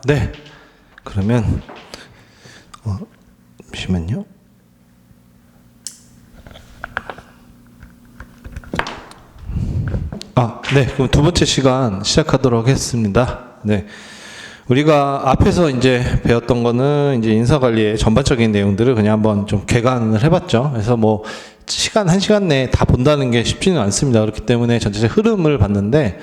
네. 그러면 잠시만요. 네. 그럼 두 번째 시간 시작하도록 하겠습니다. 네. 우리가 앞에서 이제 배웠던 거는 이제 인사관리의 전반적인 내용들을 그냥 한번 좀 개관을 해봤죠. 그래서 뭐 한 시간 내에 다 본다는 게 쉽지는 않습니다. 그렇기 때문에 전체적 흐름을 봤는데,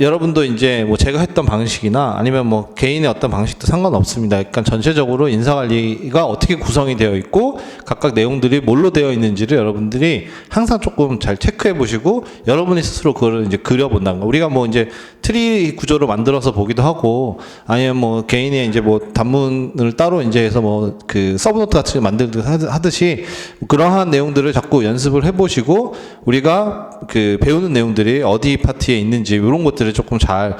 여러분도 이제 뭐 제가 했던 방식이나 아니면 뭐 개인의 어떤 방식도 상관없습니다. 그러니까 전체적으로 인사관리가 어떻게 구성이 되어 있고 각각 내용들이 뭘로 되어 있는지를 여러분들이 항상 조금 잘 체크해 보시고 여러분이 스스로 그걸 이제 그려본다는 거. 우리가 뭐 이제 트리 구조로 만들어서 보기도 하고 아니면 뭐 개인의 이제 뭐 단문을 따로 이제 해서 뭐 그 서브노트 같이 하듯이 그러한 내용들을 자꾸 연습을 해 보시고 우리가 그 배우는 내용들이 어디 파트에 있는지 이런 것들을 조금 잘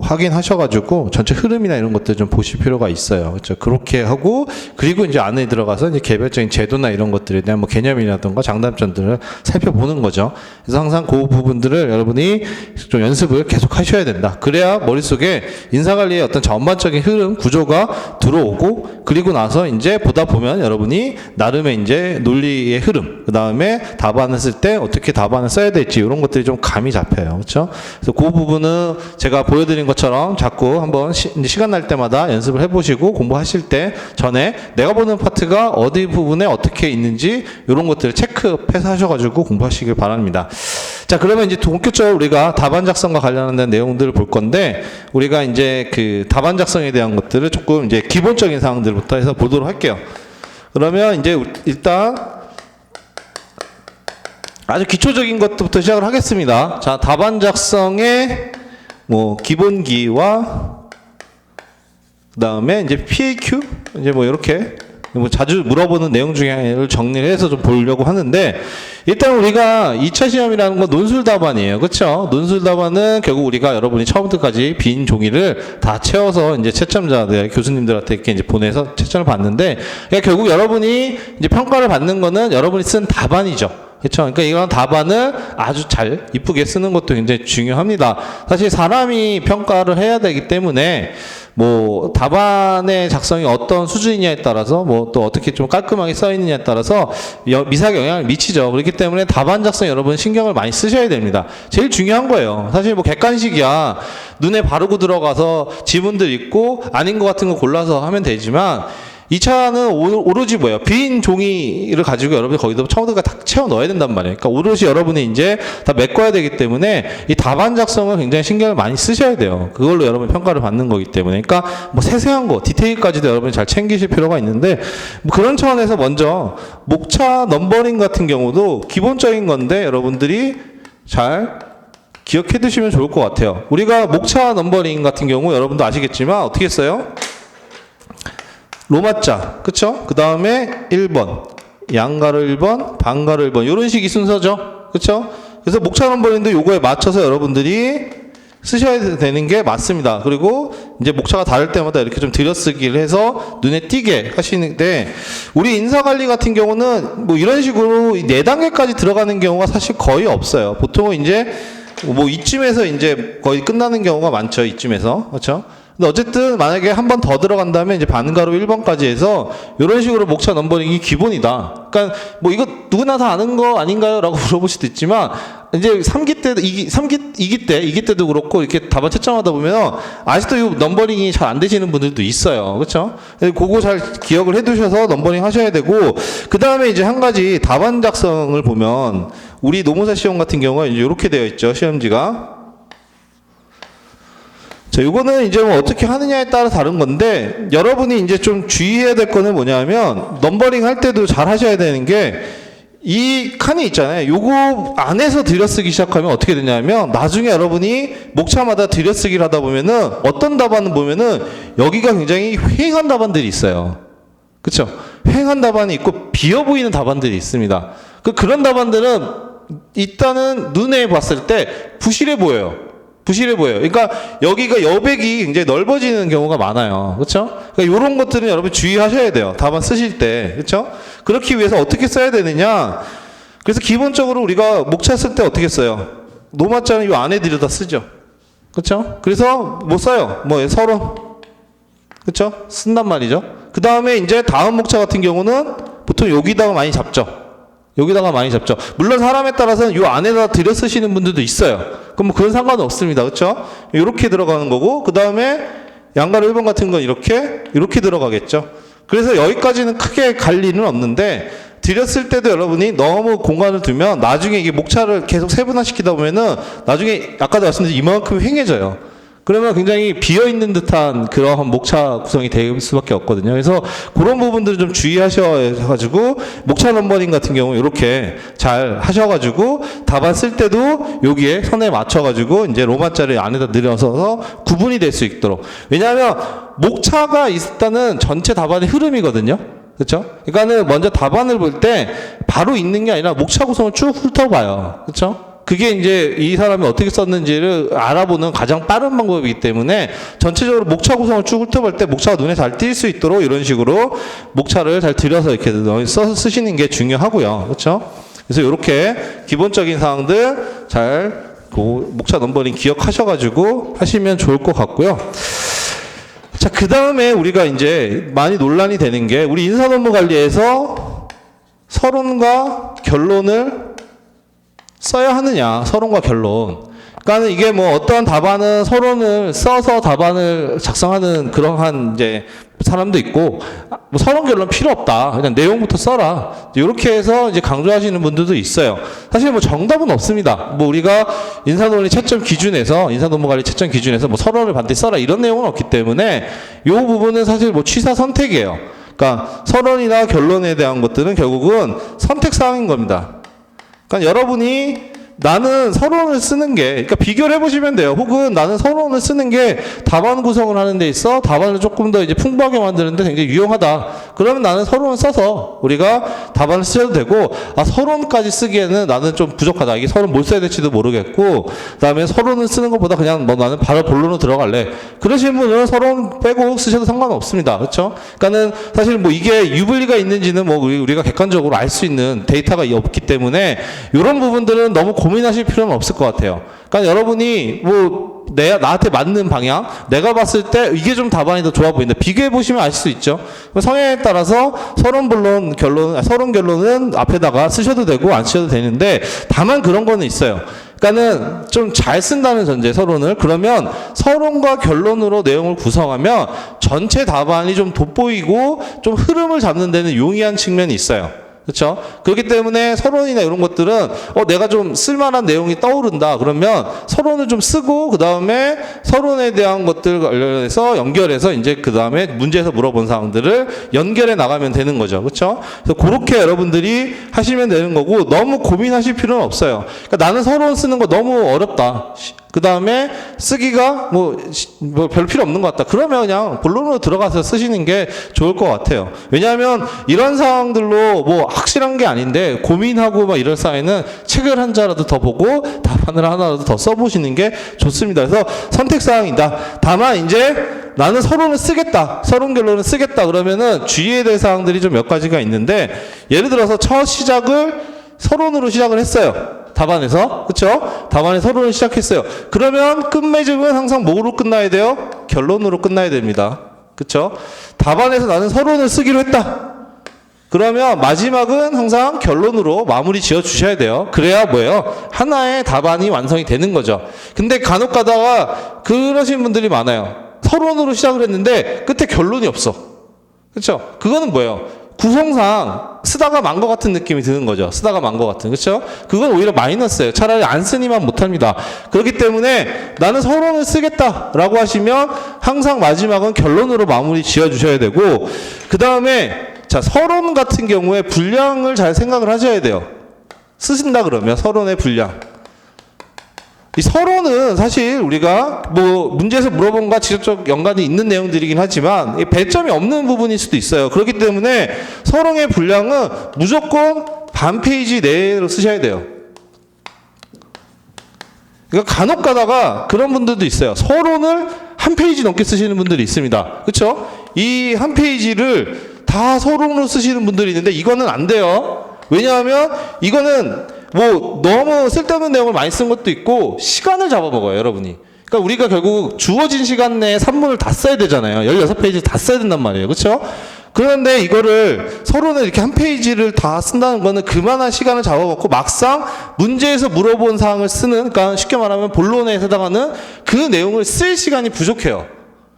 확인하셔가지고 전체 흐름이나 이런 것들 좀 보실 필요가 있어요. 그렇죠? 그렇게 하고 그리고 이제 안에 들어가서 이제 개별적인 제도나 이런 것들에 대한 뭐 개념이라든가 장단점들을 살펴보는 거죠. 그래서 항상 그 부분들을 여러분이 좀 연습을 계속 하셔야 된다. 그래야 머릿속에 인사관리의 어떤 전반적인 흐름 구조가 들어오고 그리고 나서 이제 보다 보면 여러분이 나름의 이제 논리의 흐름 그 다음에 답안을 쓸 때 어떻게 답안을 써야 될지 이런 것들이 좀 감이 잡혀요. 그렇죠? 그래서 그 부분은 제가 보여드린 것처럼 자꾸 한번 시간 날 때마다 연습을 해보시고 공부하실 때 전에 내가 보는 파트가 어디 부분에 어떻게 있는지 이런 것들을 체크해서 하셔가지고 공부하시길 바랍니다. 자, 그러면 이제 본격적으로 우리가 답안 작성과 관련된 내용들을 볼 건데 우리가 이제 그 답안 작성에 대한 것들을 조금 이제 기본적인 사항들부터 해서 보도록 할게요. 그러면 이제 일단 아주 기초적인 것부터 시작을 하겠습니다. 자, 답안 작성의 뭐 기본기와 그다음에 이제 FAQ 이제 뭐 이렇게 뭐 자주 물어보는 내용 중에 정리를 해서 좀 보려고 하는데 일단 우리가 2차 시험이라는 건 논술 답안이에요. 그렇죠? 논술 답안은 결국 우리가 여러분이 처음부터까지 빈 종이를 다 채워서 이제 채점자들 교수님들한테 이렇게 이제 보내서 채점을 받는데 그러니까 결국 여러분이 이제 평가를 받는 거는 여러분이 쓴 답안이죠. 그렇죠. 그러니까 이런 답안을 아주 잘 이쁘게 쓰는 것도 굉장히 중요합니다. 사실 사람이 평가를 해야 되기 때문에 뭐 답안의 작성이 어떤 수준이냐에 따라서 뭐 또 어떻게 좀 깔끔하게 써 있느냐에 따라서 미사하게 영향을 미치죠. 그렇기 때문에 답안 작성 여러분 신경을 많이 쓰셔야 됩니다. 제일 중요한 거예요. 사실 뭐 객관식이야 눈에 바르고 들어가서 지문들 있고 아닌 것 같은 거 골라서 하면 되지만 2차는 오로지 뭐예요? 빈 종이를 가지고 여러분이 거기다 처음부터 다 채워 넣어야 된단 말이에요. 그러니까 오롯이 여러분이 이제 다 메꿔야 되기 때문에 이 답안 작성을 굉장히 신경을 많이 쓰셔야 돼요. 그걸로 여러분 평가를 받는 거기 때문에. 그러니까 뭐 세세한 거, 디테일까지도 여러분이 잘 챙기실 필요가 있는데 뭐 그런 차원에서 먼저 목차 넘버링 같은 경우도 기본적인 건데 여러분들이 잘 기억해 두시면 좋을 것 같아요. 우리가 목차 넘버링 같은 경우 여러분도 아시겠지만 어떻게 써요? 로마자, 그쵸? 그 다음에 1번, 양가로 1번, 반가로 1번, 요런 식이 순서죠. 그쵸? 그래서 목차 넘버링도 요거에 맞춰서 여러분들이 쓰셔야 되는 게 맞습니다. 그리고 이제 목차가 다를 때마다 이렇게 좀 들여쓰기를 해서 눈에 띄게 하시는데, 우리 인사관리 같은 경우는 뭐 이런 식으로 4단계까지 들어가는 경우가 사실 거의 없어요. 보통은 이제 뭐 이쯤에서 이제 거의 끝나는 경우가 많죠. 이쯤에서. 그렇죠? 근데 어쨌든 만약에 한 번 더 들어간다면 이제 반가로 1번까지 해서 이런 식으로 목차 넘버링이 기본이다. 그러니까 뭐 이거 누구나 다 아는 거 아닌가요? 라고 물어볼 수도 있지만 이제 3기 때도 2기 때도 그렇고 이렇게 답안 채점하다 보면 아직도 이 넘버링이 잘 안 되시는 분들도 있어요. 그렇죠? 그거 잘 기억을 해 두셔서 넘버링 하셔야 되고 그다음에 이제 한 가지 답안 작성을 보면 우리 노무사 시험 같은 경우가 이제 이렇게 되어 있죠. 시험지가. 자, 이거는 이제 뭐 어떻게 하느냐에 따라 다른 건데, 여러분이 이제 좀 주의해야 될 거는 뭐냐면, 넘버링 할 때도 잘 하셔야 되는 게, 이 칸이 있잖아요. 요거 안에서 들여쓰기 시작하면 어떻게 되냐면, 나중에 여러분이 목차마다 들여쓰기를 하다 보면은, 어떤 답안은 보면은, 여기가 굉장히 휑한 답안들이 있어요. 그쵸? 휑한 답안이 있고, 비어 보이는 답안들이 있습니다. 그런 답안들은, 일단은 눈에 봤을 때, 부실해 보여요. 부실해 보여요. 그러니까 여기가 여백이 굉장히 넓어지는 경우가 많아요. 그렇죠? 그러니까 이런 것들은 여러분 주의하셔야 돼요. 답안 쓰실 때. 그렇죠? 그렇기 위해서 어떻게 써야 되느냐? 그래서 기본적으로 우리가 목차 쓸 때 어떻게 써요? 노마자는 이 안에 들여다 쓰죠. 그렇죠? 그래서 못 써요. 뭐 서론, 그렇죠? 쓴단 말이죠. 그 다음에 이제 다음 목차 같은 경우는 보통 여기다가 많이 잡죠. 여기다가 많이 잡죠. 물론 사람에 따라서는 요 안에다 들여 쓰시는 분들도 있어요. 그럼 뭐 그건 상관은 없습니다. 그렇죠? 이렇게 들어가는 거고, 그 다음에 양가로 1번 같은 건 이렇게 들어가겠죠. 그래서 여기까지는 크게 갈 일은 없는데, 들였을 때도 여러분이 너무 공간을 두면 나중에 이게 목차를 계속 세분화시키다 보면은 나중에 아까도 말씀드린 이만큼 횡해져요. 그러면 굉장히 비어있는 듯한 그러한 목차 구성이 될 수밖에 없거든요. 그래서 그런 부분들을 좀 주의하셔가지고 목차 넘버링 같은 경우 이렇게 잘 하셔가지고 답안 쓸 때도 여기에 선에 맞춰가지고 이제 로마자를 안에다 늘려서 구분이 될 수 있도록. 왜냐하면 목차가 있다는 전체 답안의 흐름이거든요. 그렇죠? 그러니까는 먼저 답안을 볼 때 바로 있는 게 아니라 목차 구성을 쭉 훑어봐요. 그렇죠? 그게 이제 이 사람이 어떻게 썼는지를 알아보는 가장 빠른 방법이기 때문에 전체적으로 목차 구성을 쭉 훑어볼 때 목차가 눈에 잘 띌 수 있도록 이런 식으로 목차를 잘 들여서 이렇게 써서 쓰시는 게 중요하고요. 그렇죠? 그래서 이렇게 기본적인 사항들 잘 목차 넘버링 기억하셔가지고 하시면 좋을 것 같고요. 자, 그 다음에 우리가 이제 많이 논란이 되는 게 우리 인사노무 서론과 결론을 써야 하느냐, 서론과 결론. 그러니까 이게 뭐 어떠한 답안은 서론을 써서 답안을 작성하는 그러한 이제 사람도 있고, 뭐 서론 결론 필요 없다. 그냥 내용부터 써라. 이렇게 해서 이제 강조하시는 분들도 있어요. 사실 뭐 정답은 없습니다. 뭐 우리가 인사논리 채점 기준에서, 인사논문관리 채점 기준에서 뭐 서론을 반드시 써라 이런 내용은 없기 때문에 이 부분은 사실 뭐 취사 선택이에요. 그러니까 서론이나 결론에 대한 것들은 결국은 선택사항인 겁니다. 그러니까 여러분이 나는 서론을 쓰는 게, 그러니까 비교를 해보시면 돼요. 혹은 나는 서론을 쓰는 게 답안 구성을 하는 데 있어 답안을 조금 더 이제 풍부하게 만드는데 굉장히 유용하다. 그러면 나는 서론을 써서 우리가 답안을 쓰셔도 되고, 아, 서론까지 쓰기에는 나는 좀 부족하다. 이게 서론 뭘 써야 될지도 모르겠고, 그 다음에 서론을 쓰는 것보다 그냥 뭐 나는 바로 본론으로 들어갈래. 그러신 분은 서론 빼고 쓰셔도 상관없습니다. 그렇죠? 그러니까는 사실 뭐 이게 유불리가 있는지는 뭐 우리가 객관적으로 알 수 있는 데이터가 없기 때문에 이런 부분들은 너무 고민하실 필요는 없을 것 같아요. 그러니까 여러분이 뭐 나한테 맞는 방향, 내가 봤을 때 이게 좀 답안이 더 좋아 보인다. 비교해 보시면 아실 수 있죠. 성향에 따라서 서론 결론은 앞에다가 쓰셔도 되고 안 쓰셔도 되는데, 다만 그런 거는 있어요. 그러니까는 좀 잘 쓴다는 전제, 서론을. 그러면 서론과 결론으로 내용을 구성하면 전체 답안이 좀 돋보이고 좀 흐름을 잡는 데는 용이한 측면이 있어요. 그렇죠? 그렇기 때문에 서론이나 이런 것들은 내가 좀 쓸만한 내용이 떠오른다. 그러면 서론을 좀 쓰고 그 다음에 서론에 대한 것들 관련해서 연결해서 이제 그 다음에 문제에서 물어본 사항들을 연결해 나가면 되는 거죠. 그렇죠? 그래서 그렇게 여러분들이 하시면 되는 거고, 너무 고민하실 필요는 없어요. 그러니까 나는 서론 쓰는 거 너무 어렵다. 그 다음에 쓰기가 뭐 별 필요 없는 것 같다. 그러면 그냥 본론으로 들어가서 쓰시는 게 좋을 것 같아요. 왜냐하면 이런 상황들로 뭐 확실한 게 아닌데 고민하고 막 이럴 사이에는 책을 한 자라도 더 보고 답안을 하나라도 더 써보시는 게 좋습니다. 그래서 선택사항이다. 다만 이제 나는 서론을 쓰겠다. 서론 결론을 쓰겠다. 그러면은 주의해야 될 사항들이 좀 몇 가지가 있는데, 예를 들어서 첫 시작을 서론으로 시작을 했어요. 답안에서. 그쵸? 답안에 서론을 시작했어요. 그러면 끝맺음은 항상 뭐로 끝나야 돼요? 결론으로 끝나야 됩니다. 그쵸? 답안에서 나는 서론을 쓰기로 했다. 그러면 마지막은 항상 결론으로 마무리 지어 주셔야 돼요. 그래야 뭐예요? 하나의 답안이 완성이 되는 거죠. 근데 간혹 가다가 그러신 분들이 많아요. 서론으로 시작을 했는데 끝에 결론이 없어. 그쵸? 그거는 뭐예요? 구성상 쓰다가 만 것 같은 느낌이 드는 거죠. 쓰다가 만 것 같은. 그렇죠? 그건 오히려 마이너스예요. 차라리 안 쓰니만 못합니다. 그렇기 때문에 나는 서론을 쓰겠다라고 하시면 항상 마지막은 결론으로 마무리 지어주셔야 되고, 그 다음에 자, 서론 같은 경우에 분량을 잘 생각을 하셔야 돼요. 쓰신다 그러면 서론의 분량. 이 서론은 사실 우리가 뭐 문제에서 물어본 것과 직접적 연관이 있는 내용들이긴 하지만 배점이 없는 부분일 수도 있어요. 그렇기 때문에 서론의 분량은 무조건 반 페이지 내로 쓰셔야 돼요. 그러니까 간혹 가다가 그런 분들도 있어요. 서론을 한 페이지 넘게 쓰시는 분들이 있습니다. 그렇죠? 이 한 페이지를 다 서론으로 쓰시는 분들이 있는데 이거는 안 돼요. 왜냐하면 이거는 뭐 너무 쓸데없는 내용을 많이 쓴 것도 있고 시간을 잡아먹어요, 여러분이. 그러니까 우리가 결국 주어진 시간 내에 산문을 다 써야 되잖아요. 16페이지 다 써야 된단 말이에요. 그렇죠? 그런데 이거를 서론을 이렇게 한 페이지를 다 쓴다는 거는 그만한 시간을 잡아먹고 막상 문제에서 물어본 사항을 쓰는, 그러니까 쉽게 말하면 본론에 해당하는 그 내용을 쓸 시간이 부족해요.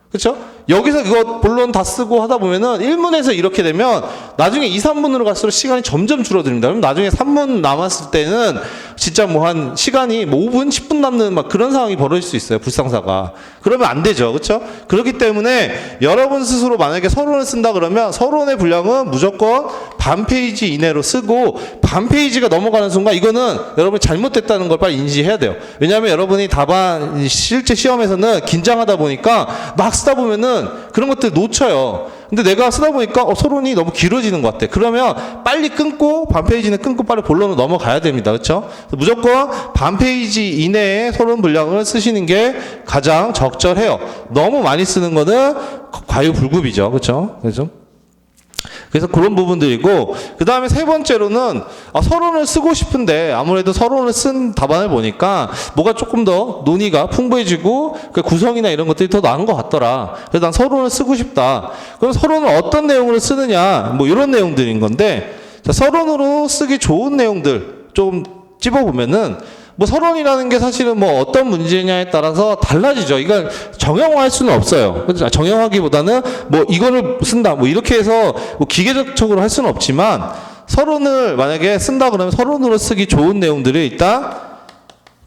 그렇죠? 여기서 이거 본론 다 쓰고 하다 보면은 1문에서 이렇게 되면 나중에 2, 3문으로 갈수록 시간이 점점 줄어듭니다. 그럼 나중에 3문 남았을 때는 진짜 뭐 한 시간이 뭐 5분, 10분 남는 막 그런 상황이 벌어질 수 있어요. 불상사가. 그러면 안 되죠. 그렇죠? 그렇기 때문에 여러분 스스로 만약에 서론을 쓴다 그러면 서론의 분량은 무조건 반 페이지 이내로 쓰고 반 페이지가 넘어가는 순간 이거는 여러분이 잘못됐다는 걸 빨리 인지해야 돼요. 왜냐하면 여러분이 답안 실제 시험에서는 긴장하다 보니까 막 쓰다 보면은 그런 것들 놓쳐요. 근데 내가 쓰다 보니까 서론이 너무 길어지는 것 같아. 그러면 빨리 끊고 반 페이지는 끊고 빨리 본론으로 넘어가야 됩니다. 그렇죠? 무조건 반 페이지 이내에 서론 분량을 쓰시는 게 가장 적절해요. 너무 많이 쓰는 거는 과유불급이죠. 그렇죠? 그래서 그런 부분들이고, 그 다음에 세 번째로는 서론을 쓰고 싶은데 아무래도 서론을 쓴 답안을 보니까 뭐가 조금 더 논의가 풍부해지고 그 구성이나 이런 것들이 더 나은 것 같더라. 그래서 난 서론을 쓰고 싶다. 그럼 서론을 어떤 내용으로 쓰느냐, 뭐 이런 내용들인 건데, 자, 서론으로 쓰기 좋은 내용들 좀 찝어보면은 뭐 서론이라는 게 사실은 뭐 어떤 문제냐에 따라서 달라지죠. 이건 정형화할 수는 없어요. 정형화기보다는 뭐 이거를 쓴다 뭐 이렇게 해서 뭐 기계적으로 할 수는 없지만, 서론을 만약에 쓴다 그러면 서론으로 쓰기 좋은 내용들을 일단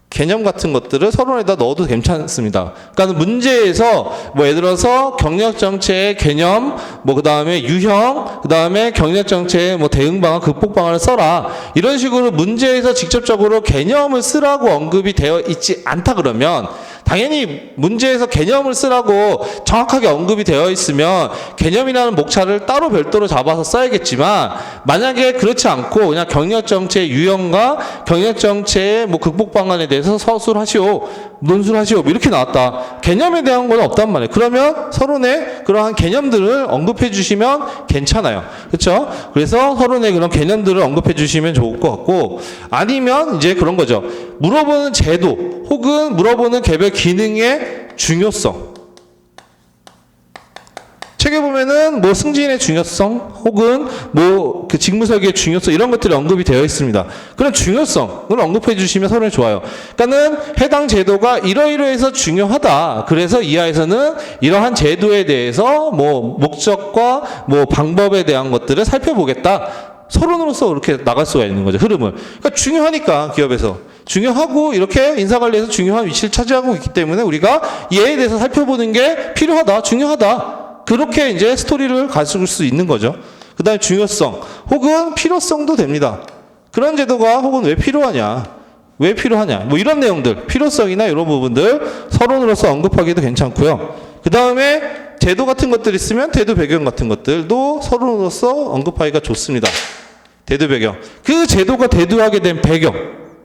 개념 같은 것들을 서론에다 넣어도 괜찮습니다. 그러니까 문제에서 뭐 예를 들어서 경력 정체의 개념, 뭐 그 다음에 유형, 그 다음에 경력 정체의 뭐 대응 방안, 극복 방안을 써라. 이런 식으로 문제에서 직접적으로 개념을 쓰라고 언급이 되어 있지 않다 그러면, 당연히 문제에서 개념을 쓰라고 정확하게 언급이 되어 있으면 개념이라는 목차를 따로 별도로 잡아서 써야겠지만, 만약에 그렇지 않고 그냥 경력정체의 유형과 경력정체의 뭐 극복 방안에 대해서 서술하시오, 논술하시오 이렇게 나왔다. 개념에 대한 건 없단 말이에요. 그러면 서론에 그러한 개념들을 언급해 주시면 괜찮아요. 그렇죠? 그래서 서론에 그런 개념들을 언급해 주시면 좋을 것 같고, 아니면 이제 그런 거죠. 물어보는 제도 혹은 물어보는 개별 기능의 중요성. 책에 보면은 뭐 승진의 중요성 혹은 뭐 그 직무설계의 중요성 이런 것들이 언급이 되어 있습니다. 그런 중요성을 언급해 주시면 서론이 좋아요. 그러니까는 해당 제도가 이러이러해서 중요하다. 그래서 이하에서는 이러한 제도에 대해서 뭐 목적과 뭐 방법에 대한 것들을 살펴보겠다. 서론으로서 이렇게 나갈 수가 있는 거죠. 흐름을. 그러니까 중요하니까 기업에서. 중요하고 이렇게 인사관리에서 중요한 위치를 차지하고 있기 때문에 우리가 얘에 대해서 살펴보는 게 필요하다. 중요하다. 그렇게 이제 스토리를 가질 수 있는 거죠. 그 다음에 중요성 혹은 필요성도 됩니다. 그런 제도가 혹은 왜 필요하냐, 왜 필요하냐 뭐 이런 내용들, 필요성이나 이런 부분들 서론으로서 언급하기도 괜찮고요. 그 다음에 제도 같은 것들이 있으면 대두 배경 같은 것들도 서론으로서 언급하기가 좋습니다. 대두 배경, 그 제도가 대두하게 된 배경,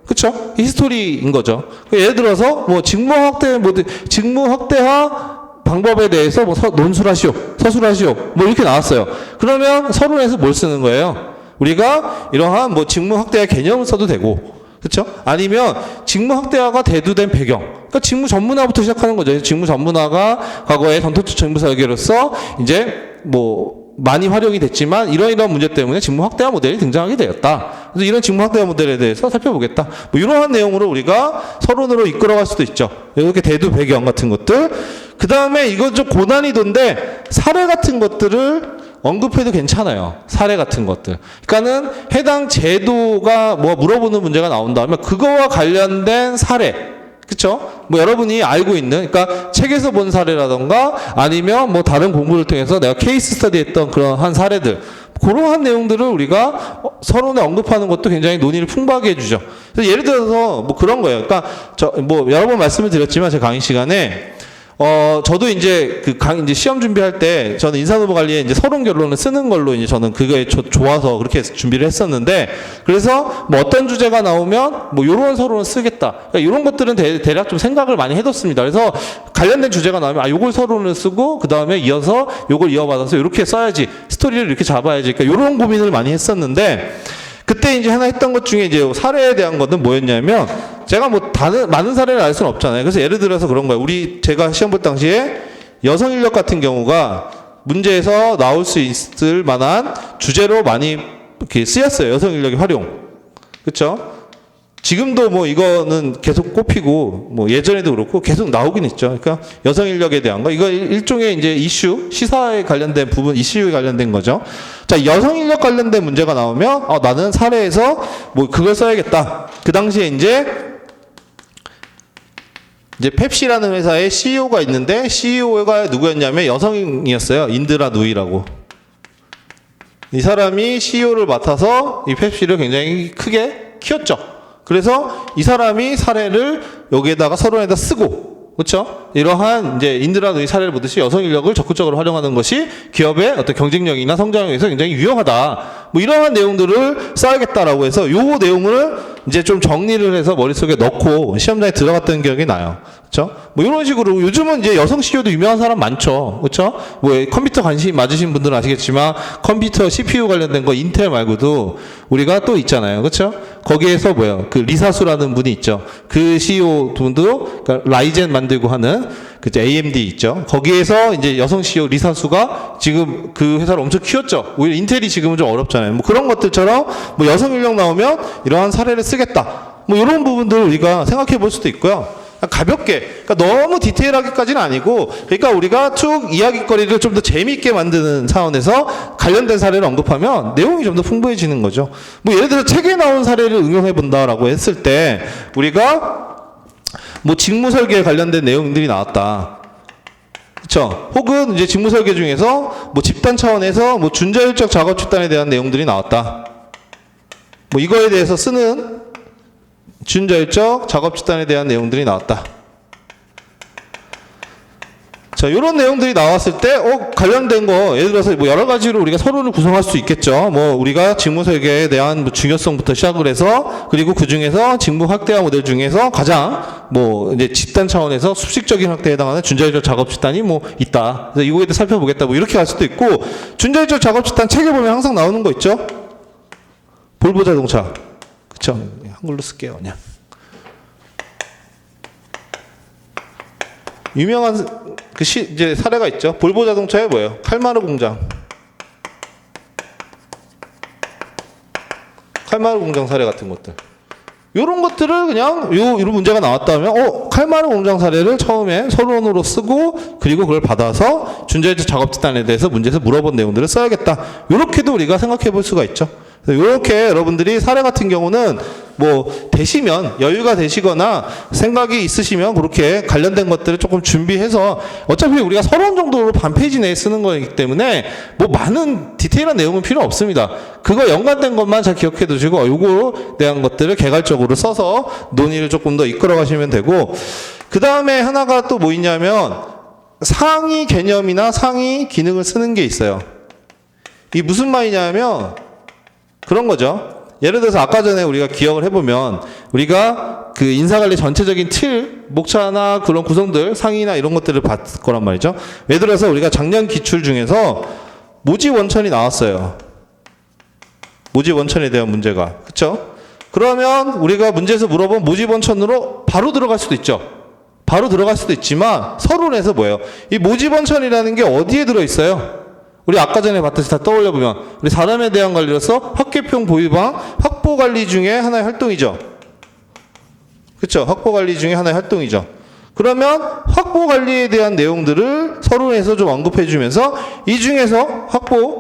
그렇죠? 히스토리인 거죠. 예를 들어서 뭐 직무 확대화 방법에 대해서 뭐 논술하시오, 서술하시오, 뭐 이렇게 나왔어요. 그러면 서론에서 뭘 쓰는 거예요? 우리가 이러한 뭐 직무 확대화 개념을 써도 되고, 그렇죠? 아니면 직무 확대화가 대두된 배경, 그러니까 직무 전문화부터 시작하는 거죠. 직무 전문화가 과거에 전통적 직무 설계로서 이제 뭐 많이 활용이 됐지만 이런 문제 때문에 직무 확대화 모델이 등장하게 되었다. 그래서 이런 직무 확대화 모델에 대해서 살펴보겠다. 뭐 이러한 내용으로 우리가 서론으로 이끌어갈 수도 있죠. 이렇게 대두 배경 같은 것들. 그 다음에 이건 좀 고난이도인데 사례 같은 것들을 언급해도 괜찮아요. 사례 같은 것들. 그러니까는 해당 제도가 뭐 물어보는 문제가 나온다면 그거와 관련된 사례. 그쵸? 뭐 여러분이 알고 있는, 그러니까 책에서 본 사례라던가 아니면 뭐 다른 공부를 통해서 내가 케이스 스터디 했던 그런 한 사례들, 그러한 내용들을 우리가 서론에 언급하는 것도 굉장히 논의를 풍부하게 해주죠. 그래서 예를 들어서 뭐 그런 거예요. 그러니까 뭐 여러 번 말씀을 드렸지만 제 강의 시간에 저도 이제 이제 시험 준비할 때 저는 인사노무 관리에 이제 서론 결론을 쓰는 걸로 이제 저는 그거에 좋아서 그렇게 준비를 했었는데, 그래서 뭐 어떤 주제가 나오면 뭐 요런 서론을 쓰겠다. 그러니까 이런 것들은 대략 좀 생각을 많이 해뒀습니다. 그래서 관련된 주제가 나오면 요걸 서론을 쓰고 그 다음에 이어서 요걸 이어받아서 이렇게 써야지, 스토리를 이렇게 잡아야지. 그러니까 요런 고민을 많이 했었는데, 그때 이제 하나 했던 것 중에 이제 사례에 대한 것은 뭐였냐면, 제가 뭐 많은 사례를 알 수는 없잖아요. 그래서 예를 들어서 그런 거예요. 제가 시험 볼 당시에 여성 인력 같은 경우가 문제에서 나올 수 있을 만한 주제로 많이 이렇게 쓰였어요. 여성 인력의 활용. 그렇죠? 지금도 뭐 이거는 계속 꼽히고 뭐 예전에도 그렇고 계속 나오긴 있죠. 그러니까 여성 인력에 대한 거 이거 일종의 이제 이슈 시사에 관련된 부분 이슈에 관련된 거죠. 자, 여성 인력 관련된 문제가 나오면 나는 사례에서 뭐 그걸 써야겠다. 그 당시에 이제 펩시라는 회사의 CEO가 있는데 CEO가 누구였냐면 여성이었어요. 인드라 누이라고. 이 사람이 CEO를 맡아서 이 펩시를 굉장히 크게 키웠죠. 그래서 이 사람이 사례를 여기에다가 서론에다 쓰고, 그렇죠? 이러한 이제 인드라 누이 사례를 보듯이 여성 인력을 적극적으로 활용하는 것이 기업의 어떤 경쟁력이나 성장에 의해서 굉장히 유용하다. 뭐 이러한 내용들을 써야겠다라고 해서 요 내용을 이제 좀 정리를 해서 머릿속에 넣고 시험장에 들어갔던 기억이 나요. 그렇죠? 뭐 이런 식으로 요즘은 이제 여성 CEO도 유명한 사람 많죠. 그렇죠? 뭐 컴퓨터 관심 많으신 분들은 아시겠지만 컴퓨터 CPU 관련된 거 인텔 말고도 우리가 또 있잖아요. 그렇죠? 거기에서 뭐예요? 그 리사수라는 분이 있죠. 그 CEO 분도 그러니까 라이젠 만들고 하는 그 AMD 있죠. 거기에서 이제 여성 CEO 리사수가 지금 그 회사를 엄청 키웠죠. 오히려 인텔이 지금은 좀 어렵잖아요. 뭐 그런 것들처럼 뭐 여성 인력 나오면 이러한 사례를 쓰겠다. 뭐 이런 부분들을 우리가 생각해 볼 수도 있고요. 가볍게, 그러니까 너무 디테일하게까지는 아니고, 그러니까 우리가 쭉 이야기거리를 좀 더 재미있게 만드는 차원에서 관련된 사례를 언급하면 내용이 좀 더 풍부해지는 거죠. 뭐 예를 들어 책에 나온 사례를 응용해 본다라고 했을 때 우리가 뭐 직무 설계에 관련된 내용들이 나왔다. 그렇죠? 혹은 이제 직무 설계 중에서 뭐 집단 차원에서 뭐 준자율적 작업 집단에 대한 내용들이 나왔다. 뭐 이거에 대해서 쓰는 준자율적 작업 집단에 대한 내용들이 나왔다. 자, 이런 내용들이 나왔을 때, 관련된 거, 예를 들어서 뭐 여러 가지로 우리가 서론을 구성할 수 있겠죠. 뭐 우리가 직무 설계에 대한 뭐 중요성부터 시작을 해서, 그리고 그 중에서 직무 확대화 모델 중에서 가장 뭐 이제 집단 차원에서 수식적인 확대에 해당하는 준자율적 작업 집단이 뭐 있다. 그래서 이거에 대해 살펴보겠다. 뭐 이렇게 할 수도 있고, 준자율적 작업 집단 책에 보면 항상 나오는 거 있죠. 볼보 자동차. 그쵸? 한글로 쓸게요, 그냥. 유명한 이제 사례가 있죠. 볼보 자동차에 뭐예요? 칼마르 공장. 칼마르 공장 사례 같은 것들. 요런 것들을 그냥 이런 문제가 나왔다면 칼마르 공장 사례를 처음에 서론으로 쓰고 그리고 그걸 받아서 준자율적 작업 집단에 대해서 문제에서 물어본 내용들을 써야겠다. 요렇게도 우리가 생각해 볼 수가 있죠. 이렇게 여러분들이 사례 같은 경우는 뭐 되시면 여유가 되시거나 생각이 있으시면 그렇게 관련된 것들을 조금 준비해서 어차피 우리가 서론 정도로 반 페이지 내에 쓰는 거이기 때문에 뭐 많은 디테일한 내용은 필요 없습니다. 그거 연관된 것만 잘 기억해 두시고 요거에 대한 것들을 개괄적으로 써서 논의를 조금 더 이끌어 가시면 되고, 그 다음에 하나가 또 뭐 있냐면 상위 개념이나 상위 기능을 쓰는 게 있어요. 이게 무슨 말이냐면 그런 거죠. 예를 들어서 아까 전에 우리가 기억을 해보면 우리가 그 인사관리 전체적인 틀, 목차나 그런 구성들, 상위나 이런 것들을 봤을 거란 말이죠. 예를 들어서 우리가 작년 기출 중에서 모집 원천이 나왔어요. 모집 원천에 대한 문제가. 그렇죠? 그러면 우리가 문제에서 물어본 모집 원천으로 바로 들어갈 수도 있죠. 바로 들어갈 수도 있지만 서론에서 뭐예요? 이 모집 원천이라는 게 어디에 들어있어요? 우리 아까 전에 봤듯이 다 떠올려보면 우리 사람에 대한 관리로서 학계평 보유방 확보관리 중에 하나의 활동이죠. 그렇죠? 확보관리 중에 하나의 활동이죠. 그러면 확보관리에 대한 내용들을 서론에서 좀 언급해주면서 이 중에서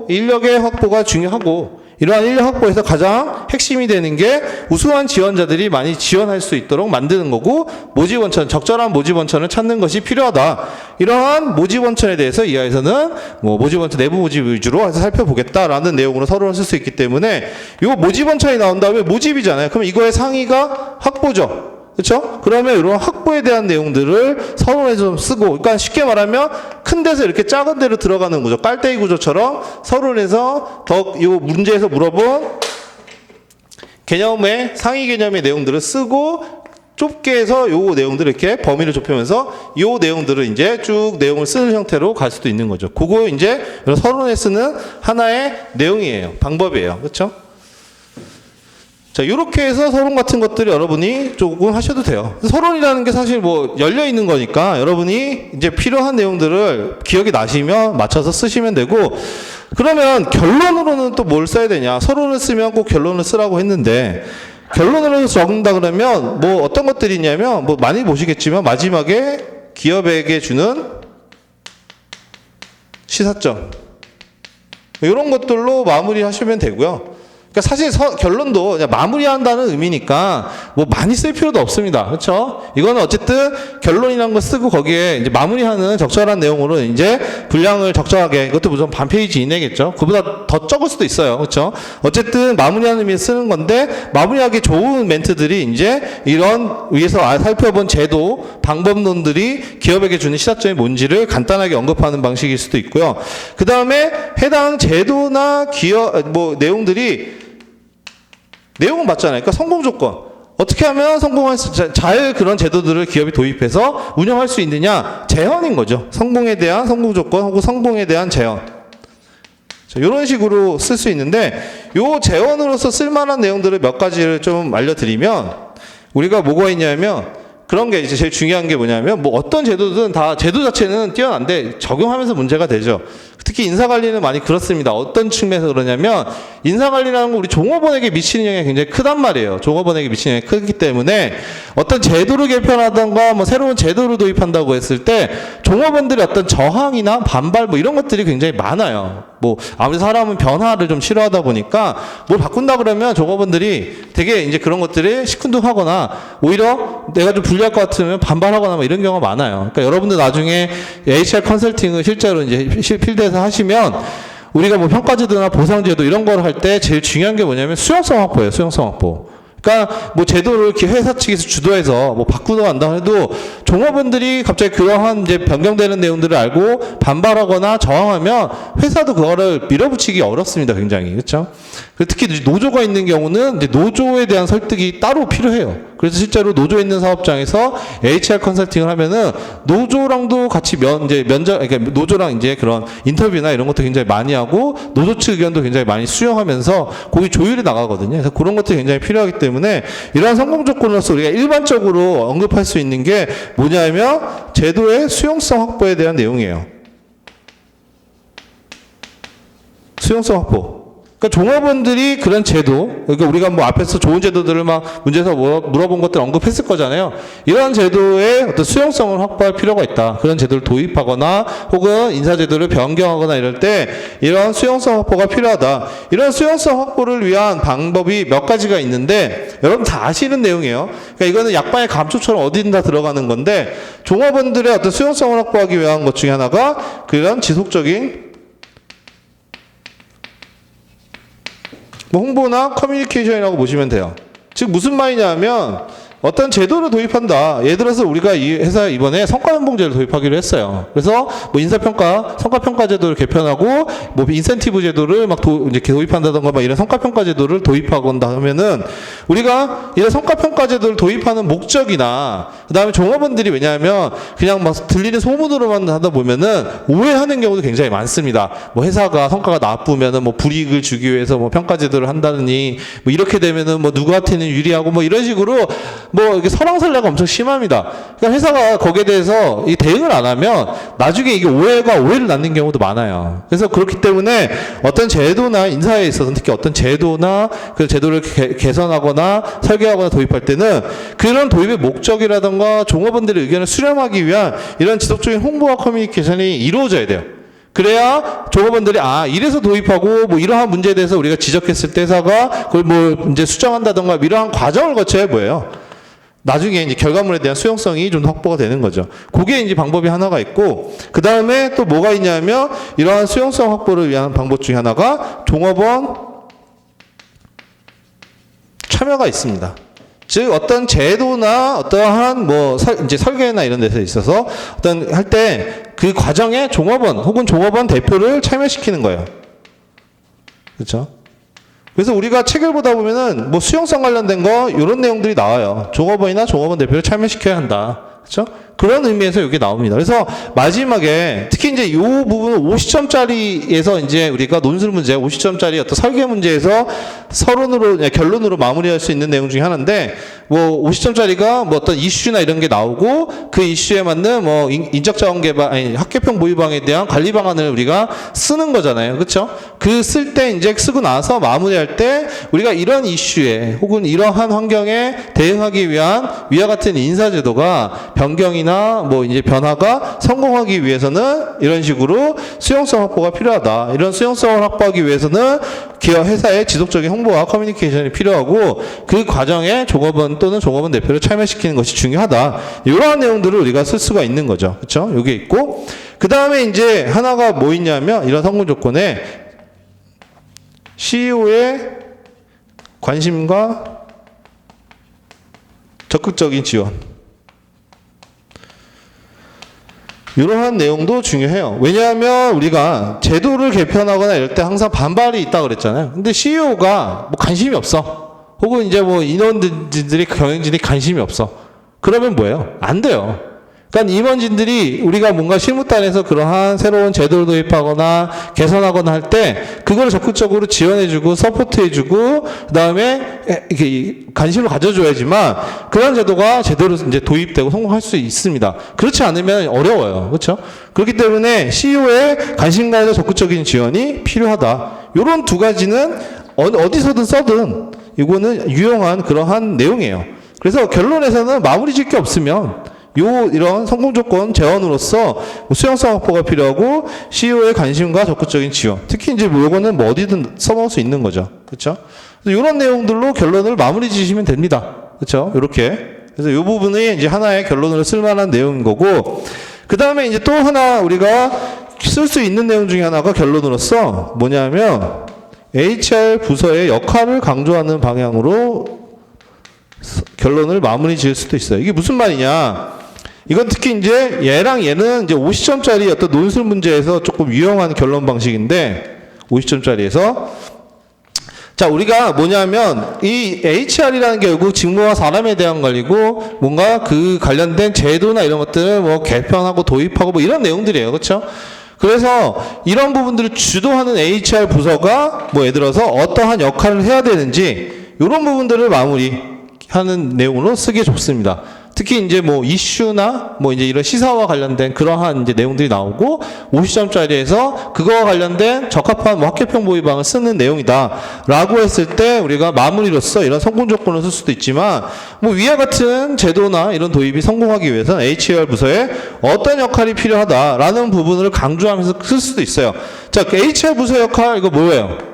인력의 확보가 중요하고 이러한 인력 확보에서 가장 핵심이 되는 게 우수한 지원자들이 많이 지원할 수 있도록 만드는 거고, 모집 원천, 적절한 모집 원천을 찾는 것이 필요하다. 이러한 모집 원천에 대해서 이하에서는 뭐 모집 원천 내부 모집 위주로 해서 살펴보겠다라는 내용으로 서론을 쓸 수 있기 때문에 이 모집 원천이 나온 다음에 모집이잖아요. 그럼 이거의 상위가 확보죠. 그렇죠? 그러면 이런 확보에 대한 내용들을 서론에 좀 쓰고, 그러니까 쉽게 말하면 큰 데서 이렇게 작은 데로 들어가는 구조, 깔때기 구조처럼 서론에서 이 문제에서 물어본 개념의 상위 개념의 내용들을 쓰고 좁게 해서 요 내용들을 이렇게 범위를 좁히면서 요 내용들을 이제 쭉 내용을 쓰는 형태로 갈 수도 있는 거죠. 그거 이제 서론에 쓰는 하나의 내용이에요. 방법이에요. 그렇죠? 자, 이렇게 해서 서론 같은 것들을 여러분이 조금 하셔도 돼요. 서론이라는 게 사실 뭐 열려 있는 거니까 여러분이 이제 필요한 내용들을 기억이 나시면 맞춰서 쓰시면 되고, 그러면 결론으로는 또 뭘 써야 되냐? 서론을 쓰면 꼭 결론을 쓰라고 했는데, 결론으로 적는다 그러면 뭐 어떤 것들이 있냐면, 뭐 많이 보시겠지만 마지막에 기업에게 주는 시사점, 이런 것들로 마무리하시면 되고요. 그러니까 사실 결론도 그냥 마무리한다는 의미니까 뭐 많이 쓸 필요도 없습니다. 그렇죠? 이거는 어쨌든 결론이라는 거 쓰고 거기에 이제 마무리하는 적절한 내용으로 이제 분량을 적절하게, 이것도 무슨 반 페이지 이내겠죠? 그보다 더 적을 수도 있어요. 그렇죠? 어쨌든 마무리하는 의미에 쓰는 건데, 마무리하기 좋은 멘트들이 이제 이런 위에서 살펴본 제도, 방법론들이 기업에게 주는 시사점이 뭔지를 간단하게 언급하는 방식일 수도 있고요. 그 다음에 해당 제도나 기업 뭐 내용들이 내용은 맞잖아요. 그러니까 성공 조건. 어떻게 하면 성공할 잘 그런 제도들을 기업이 도입해서 운영할 수 있느냐? 제언인 거죠. 성공에 대한 성공 조건 혹은 성공에 대한 제언. 이런 식으로 쓸 수 있는데, 요 제언으로서 쓸만한 내용들을 몇 가지를 좀 알려드리면, 우리가 뭐가 있냐면, 그런 게 이제 제일 중요한 게 뭐냐면, 뭐 어떤 제도든 다 제도 자체는 뛰어난데 적용하면서 문제가 되죠. 특히 인사관리는 많이 그렇습니다. 어떤 측면에서 그러냐면, 인사관리라는 거 우리 종업원에게 미치는 영향이 굉장히 크단 말이에요. 종업원에게 미치는 영향이 크기 때문에 어떤 제도를 개편하던가 뭐 새로운 제도를 도입한다고 했을 때 종업원들의 어떤 저항이나 반발 뭐 이런 것들이 굉장히 많아요. 뭐 아무리 사람은 변화를 좀 싫어하다 보니까 뭘 바꾼다 그러면 종업원들이 되게 이제 그런 것들이 시큰둥하거나 오히려 내가 좀 불리할 것 같으면 반발하거나 뭐 이런 경우가 많아요. 그러니까 여러분들 나중에 HR 컨설팅을 실제로 이제 필드에서 하시면, 우리가 뭐 평가제도나 보상제도 이런 걸 할 때 제일 중요한 게 뭐냐면 수용성 확보예요. 수용성 확보. 그러니까 뭐 제도를 이렇게 회사 측에서 주도해서 뭐 바꾸다 간다 해도 종업원들이 갑자기 그러한 이제 변경되는 내용들을 알고 반발하거나 저항하면 회사도 그거를 밀어붙이기 어렵습니다. 굉장히. 그렇죠? 특히 노조가 있는 경우는 이제 노조에 대한 설득이 따로 필요해요. 그래서 실제로 노조에 있는 사업장에서 HR 컨설팅을 하면은 노조랑도 같이 그러니까 노조랑 이제 그런 인터뷰나 이런 것도 굉장히 많이 하고 노조 측 의견도 굉장히 많이 수용하면서 거기 조율이 나가거든요. 그래서 그런 것도 굉장히 필요하기 때문에 이러한 성공 조건으로서 우리가 일반적으로 언급할 수 있는 게 뭐냐면 제도의 수용성 확보에 대한 내용이에요. 수용성 확보. 그러니까 종업원들이 그런 제도, 그러니까 우리가 뭐 앞에서 좋은 제도들을 막 문제에서 물어본 것들 언급했을 거잖아요. 이런 제도의 어떤 수용성을 확보할 필요가 있다. 그런 제도를 도입하거나 혹은 인사제도를 변경하거나 이럴 때 이런 수용성 확보가 필요하다. 이런 수용성 확보를 위한 방법이 몇 가지가 있는데 여러분 다 아시는 내용이에요. 그러니까 이거는 약방의 감초처럼 어디든 다 들어가는 건데, 종업원들의 어떤 수용성을 확보하기 위한 것 중에 하나가 그런 지속적인 뭐 홍보나 커뮤니케이션이라고 보시면 돼요. 즉 무슨 말이냐면 어떤 제도를 도입한다. 예를 들어서 우리가 이 회사 이번에 성과연봉제를 도입하기로 했어요. 그래서 뭐 인사평가, 성과평가 제도를 개편하고 뭐 인센티브 제도를 막 이제 도입한다던가 막 이런 성과평가 제도를 도입하건다 하면은 우리가 이런 성과평가 제도를 도입하는 목적이나 그다음에 종업원들이 왜냐하면 그냥 막 들리는 소문으로만 하다 보면은 오해하는 경우도 굉장히 많습니다. 뭐 회사가 성과가 나쁘면은 뭐 불이익을 주기 위해서 뭐 평가 제도를 한다느니 뭐 이렇게 되면은 뭐 누구한테는 유리하고 뭐 이런 식으로 뭐 이게 설왕설래가 엄청 심합니다. 그러니까 회사가 거기에 대해서 이 대응을 안 하면 나중에 이게 오해를 낳는 경우도 많아요. 그래서 그렇기 때문에 어떤 제도나 인사에 있어서 특히 어떤 제도나 그 제도를 개선하거나 설계하거나 도입할 때는 그런 도입의 목적이라든가 종업원들의 의견을 수렴하기 위한 이런 지속적인 홍보와 커뮤니케이션이 이루어져야 돼요. 그래야 종업원들이 이래서 도입하고 뭐 이러한 문제에 대해서 우리가 지적했을 때 회사가 그걸 뭐 이제 수정한다던가 이러한 과정을 거쳐야 보여요. 나중에 이제 결과물에 대한 수용성이 좀 확보가 되는 거죠. 그게 이제 방법이 하나가 있고, 그 다음에 또 뭐가 있냐면 이러한 수용성 확보를 위한 방법 중에 하나가 종업원 참여가 있습니다. 즉 어떤 제도나 어떠한 뭐 이제 설계나 이런 데서 있어서 어떤 할 때 그 과정에 종업원 혹은 종업원 대표를 참여시키는 거예요. 그렇죠? 그래서 우리가 책을 보다 보면은 뭐 수용성 관련된 거 이런 내용들이 나와요. 종업원이나 종업원 대표를 참여시켜야 한다. 그렇죠? 그런 의미에서 이게 나옵니다. 그래서 마지막에 특히 이제 이 부분은 50점짜리에서 이제 우리가 논술 문제, 50점짜리 어떤 설계 문제에서 서론으로 결론으로 마무리할 수 있는 내용 중에 하나인데 뭐 50점짜리가 뭐 어떤 이슈나 이런 게 나오고 그 이슈에 맞는 뭐 인적 자원 개발 아니 학계평 모의방에 대한 관리 방안을 우리가 쓰는 거잖아요. 그렇죠? 그 쓸 때 이제 쓰고 나서 마무리할 때 우리가 이런 이슈에 혹은 이러한 환경에 대응하기 위한 위와 같은 인사 제도가 변경이나 뭐 이제 변화가 성공하기 위해서는 이런 식으로 수용성 확보가 필요하다. 이런 수용성을 확보하기 위해서는 기업 회사의 지속적인 홍보와 커뮤니케이션이 필요하고 그 과정에 종업원 또는 종업원 대표를 참여시키는 것이 중요하다. 이러한 내용들을 우리가 쓸 수가 있는 거죠. 그렇죠? 이게 있고 그 다음에 이제 하나가 뭐 있냐면 이런 성공 조건에 CEO의 관심과 적극적인 지원. 이러한 내용도 중요해요. 왜냐하면 우리가 제도를 개편하거나 이럴 때 항상 반발이 있다고 그랬잖아요. 근데 CEO가 뭐 관심이 없어. 혹은 이제 뭐 인원진들이, 경영진이 관심이 없어. 그러면 뭐예요? 안 돼요. 그러니까 임원진들이 우리가 뭔가 실무단에서 그러한 새로운 제도를 도입하거나 개선하거나 할 때 그걸 적극적으로 지원해주고 서포트해주고 그 다음에 이렇게 관심을 가져줘야지만 그런 제도가 제대로 이제 도입되고 성공할 수 있습니다. 그렇지 않으면 어려워요. 그렇죠? 그렇기 때문에 CEO의 관심과의 적극적인 지원이 필요하다. 이런 두 가지는 어디서든 써든 이거는 유용한 그러한 내용이에요. 그래서 결론에서는 마무리 짓 게 없으면 이런 성공 조건 재원으로서 수용성 확보가 필요하고 CEO의 관심과 적극적인 지원. 특히 이제 요거는 뭐 어디든 써먹을 수 있는 거죠. 그렇죠? 이런 내용들로 결론을 마무리 지시면 됩니다. 그렇죠? 이렇게. 그래서 이 부분이 이제 하나의 결론으로 쓸만한 내용인 거고, 그 다음에 이제 또 하나 우리가 쓸 수 있는 내용 중에 하나가 결론으로서 뭐냐면 HR 부서의 역할을 강조하는 방향으로 결론을 마무리 지을 수도 있어요. 이게 무슨 말이냐? 이건 특히 이제 얘랑 얘는 이제 50점짜리 어떤 논술 문제에서 조금 유용한 결론 방식인데 50점짜리에서 자 우리가 뭐냐면 이 HR이라는 게 결국 직무와 사람에 대한 관리고 뭔가 그 관련된 제도나 이런 것들을 뭐 개편하고 도입하고 뭐 이런 내용들이에요. 그렇죠? 그래서 이런 부분들을 주도하는 HR 부서가 뭐 예를 들어서 어떠한 역할을 해야 되는지 이런 부분들을 마무리하는 내용으로 쓰기 좋습니다. 특히 이제 뭐 이슈나 뭐 이제 이런 시사와 관련된 그러한 이제 내용들이 나오고 50점짜리에서 그거와 관련된 적합한 뭐 학계평 모의방을 쓰는 내용이다라고 했을 때 우리가 마무리로서 이런 성공 조건을 쓸 수도 있지만 뭐 위와 같은 제도나 이런 도입이 성공하기 위해서는 HR 부서에 어떤 역할이 필요하다라는 부분을 강조하면서 쓸 수도 있어요. 자, 그 HR 부서 역할 이거 뭐예요?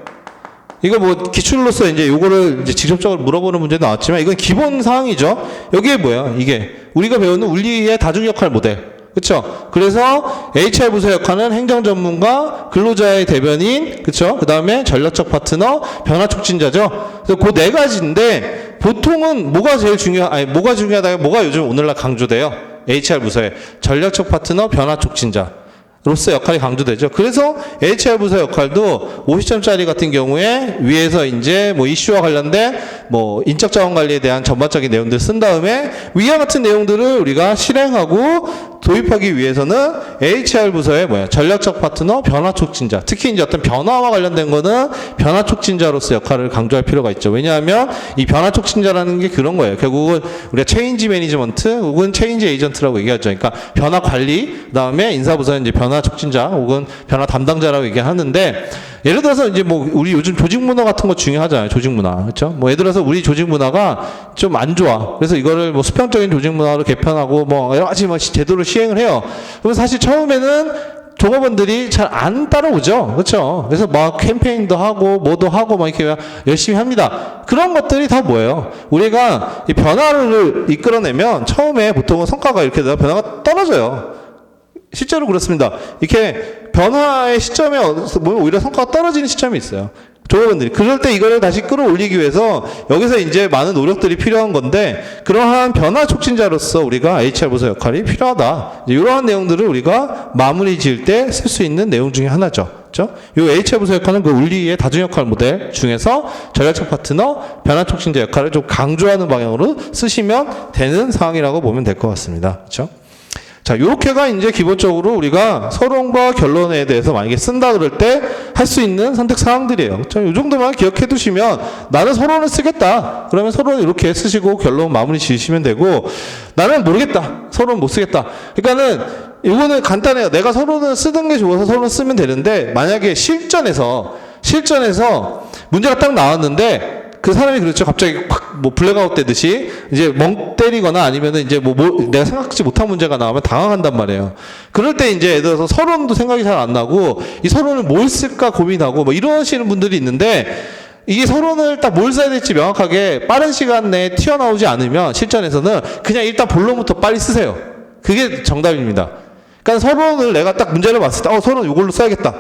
이거 뭐 기출로서 이제 요거를 이제 직접적으로 물어보는 문제도 나왔지만 이건 기본 사항이죠. 여기에 뭐야? 이게 우리가 배우는 울리의 다중역할 모델. 그렇죠? 그래서 HR 부서 역할은 행정 전문가, 근로자의 대변인, 그렇죠? 그다음에 전략적 파트너, 변화 촉진자죠. 그래서 그 네 가지인데 보통은 뭐가 제일 뭐가 중요하다? 뭐가 요즘 오늘날 강조돼요? HR 부서의 전략적 파트너, 변화 촉진자. 로서 역할이 강조되죠. 그래서 HR 부서 역할도 50점짜리 같은 경우에 위에서 이제 뭐 이슈와 관련된 뭐 인적 자원 관리에 대한 전반적인 내용들을 쓴 다음에 위와 같은 내용들을 우리가 실행하고 도입하기 위해서는 HR 부서의 전략적 파트너, 변화 촉진자. 특히 이제 어떤 변화와 관련된 거는 변화 촉진자로서 역할을 강조할 필요가 있죠. 왜냐하면 이 변화 촉진자라는 게 그런 거예요. 결국은 우리가 체인지 매니지먼트 혹은 체인지 에이전트라고 얘기하죠. 그러니까 변화 관리, 그다음에 인사부서는 이제 변화 촉진자 혹은 변화 담당자라고 얘기하는데 예를 들어서 이제 뭐 우리 요즘 조직 문화 같은 거 중요하잖아요. 조직 문화. 그렇죠? 뭐 예를 들어서 우리 조직 문화가 좀 안 좋아. 그래서 이거를 뭐 수평적인 조직 문화로 개편하고 뭐 여러 가지 뭐 제도를 시행을 해요. 그럼 사실 처음에는 종업원들이 잘 안 따라오죠. 그렇죠? 그래서 막 캠페인도 하고 뭐도 하고 막 이렇게 열심히 합니다. 그런 것들이 다 뭐예요? 우리가 이 변화를 이끌어내면 처음에 보통은 성과가 이렇게 되다 변화가 떨어져요. 실제로 그렇습니다. 이렇게 변화의 시점에 보면 오히려 성과가 떨어지는 시점이 있어요. 종업원들이. 그럴 때 이거를 다시 끌어올리기 위해서 여기서 이제 많은 노력들이 필요한 건데 그러한 변화 촉진자로서 우리가 HR 부서 역할이 필요하다. 이러한 내용들을 우리가 마무리 지을 때 쓸 수 있는 내용 중에 하나죠. 그렇죠? 이 HR 부서 역할은 그 울리의 다중역할 모델 중에서 전략적 파트너, 변화 촉진자 역할을 좀 강조하는 방향으로 쓰시면 되는 상황이라고 보면 될 것 같습니다. 그렇죠? 자, 요렇게가 이제 기본적으로 우리가 서론과 결론에 대해서 만약에 쓴다 그럴 때 할 수 있는 선택 사항들이에요. 자, 요 정도만 기억해 두시면 나는 서론을 쓰겠다. 그러면 서론을 이렇게 쓰시고 결론 마무리 지으시면 되고, 나는 모르겠다. 서론 못 쓰겠다. 그러니까는 이거는 간단해요. 내가 서론을 쓰는 게 좋아서 서론을 쓰면 되는데, 만약에 실전에서 문제가 딱 나왔는데 그 사람이 그렇죠. 갑자기 확 뭐 블랙아웃 되듯이 이제 멍 때리거나 아니면은 이제 뭐 내가 생각지 못한 문제가 나오면 당황한단 말이에요. 그럴 때 이제 예를 들어서 서론도 생각이 잘 안 나고 이 서론을 뭘 쓸까 고민하고 뭐 이러시는 분들이 있는데, 이게 서론을 딱 뭘 써야 될지 명확하게 빠른 시간 내에 튀어나오지 않으면 실전에서는 그냥 일단 본론부터 빨리 쓰세요. 그게 정답입니다. 그러니까 서론을 내가 딱 문제를 봤을 때 서론 이걸로 써야겠다.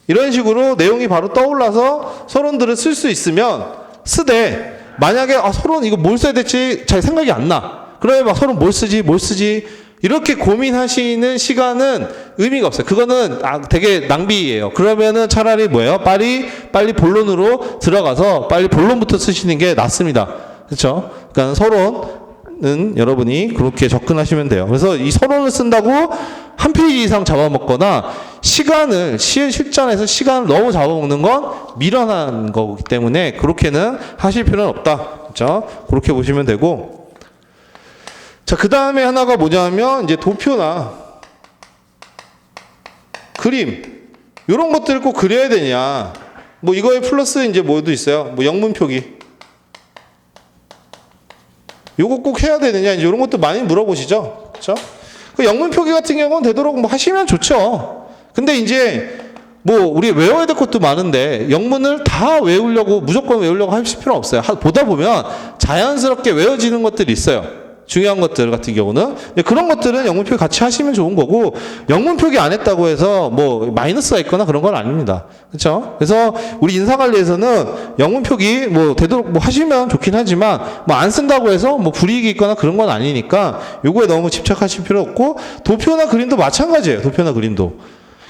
이런 식으로 내용이 바로 떠올라서 서론들을 쓸 수 있으면 쓰되, 만약에 서론 이거 뭘 써야 될지 잘 생각이 안 나. 그러면 막 서론 뭘 쓰지 이렇게 고민하시는 시간은 의미가 없어요. 그거는 되게 낭비예요. 그러면은 차라리 뭐예요? 빨리 본론으로 들어가서 빨리 본론부터 쓰시는 게 낫습니다. 그렇죠? 그러니까 서론은 여러분이 그렇게 접근하시면 돼요. 그래서 이 서론을 쓴다고 한 페이지 이상 잡아먹거나 실전에서 시간을 너무 잡아먹는 건 미련한 거기 때문에 그렇게는 하실 필요는 없다. 그렇죠? 그렇게 보시면 되고, 자, 그 다음에 하나가 뭐냐면 이제 도표나 그림 이런 것들을 꼭 그려야 되냐. 뭐 이거에 플러스 이제 뭐도 있어요. 뭐 영문 표기. 요거 꼭 해야 되느냐, 이제 이런 것도 많이 물어보시죠. 그렇죠? 그 영문 표기 같은 경우는 되도록 뭐 하시면 좋죠. 근데 이제 뭐 우리 외워야 될 것도 많은데 영문을 다 외우려고 무조건 외우려고 하실 필요는 없어요. 보다 보면 자연스럽게 외워지는 것들이 있어요. 중요한 것들 같은 경우는 그런 것들은 영문 표기 같이 하시면 좋은 거고, 영문 표기 안 했다고 해서 뭐 마이너스가 있거나 그런 건 아닙니다. 그렇죠? 그래서 우리 인사관리에서는 영문 표기 뭐 되도록 뭐 하시면 좋긴 하지만 뭐 안 쓴다고 해서 뭐 불이익이 있거나 그런 건 아니니까 요거에 너무 집착하실 필요 없고, 도표나 그림도 마찬가지예요. 도표나 그림도.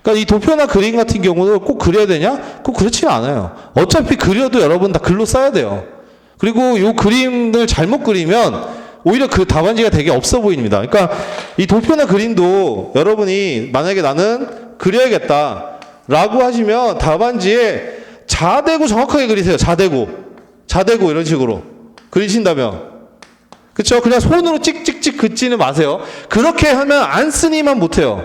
그러니까 이 도표나 그림 같은 경우는 꼭 그려야 되냐? 꼭 그렇지는 않아요. 어차피 그려도 여러분 다 글로 써야 돼요. 그리고 요 그림을 잘못 그리면 오히려 그 답안지가 되게 없어 보입니다. 그러니까 이 도표나 그림도 여러분이 만약에 나는 그려야겠다 라고 하시면 답안지에 자대고 정확하게 그리세요. 자대고 이런 식으로 그리신다면, 그렇죠? 그냥 손으로 찍찍찍 긋지는 마세요. 그렇게 하면 안 쓰니만 못해요.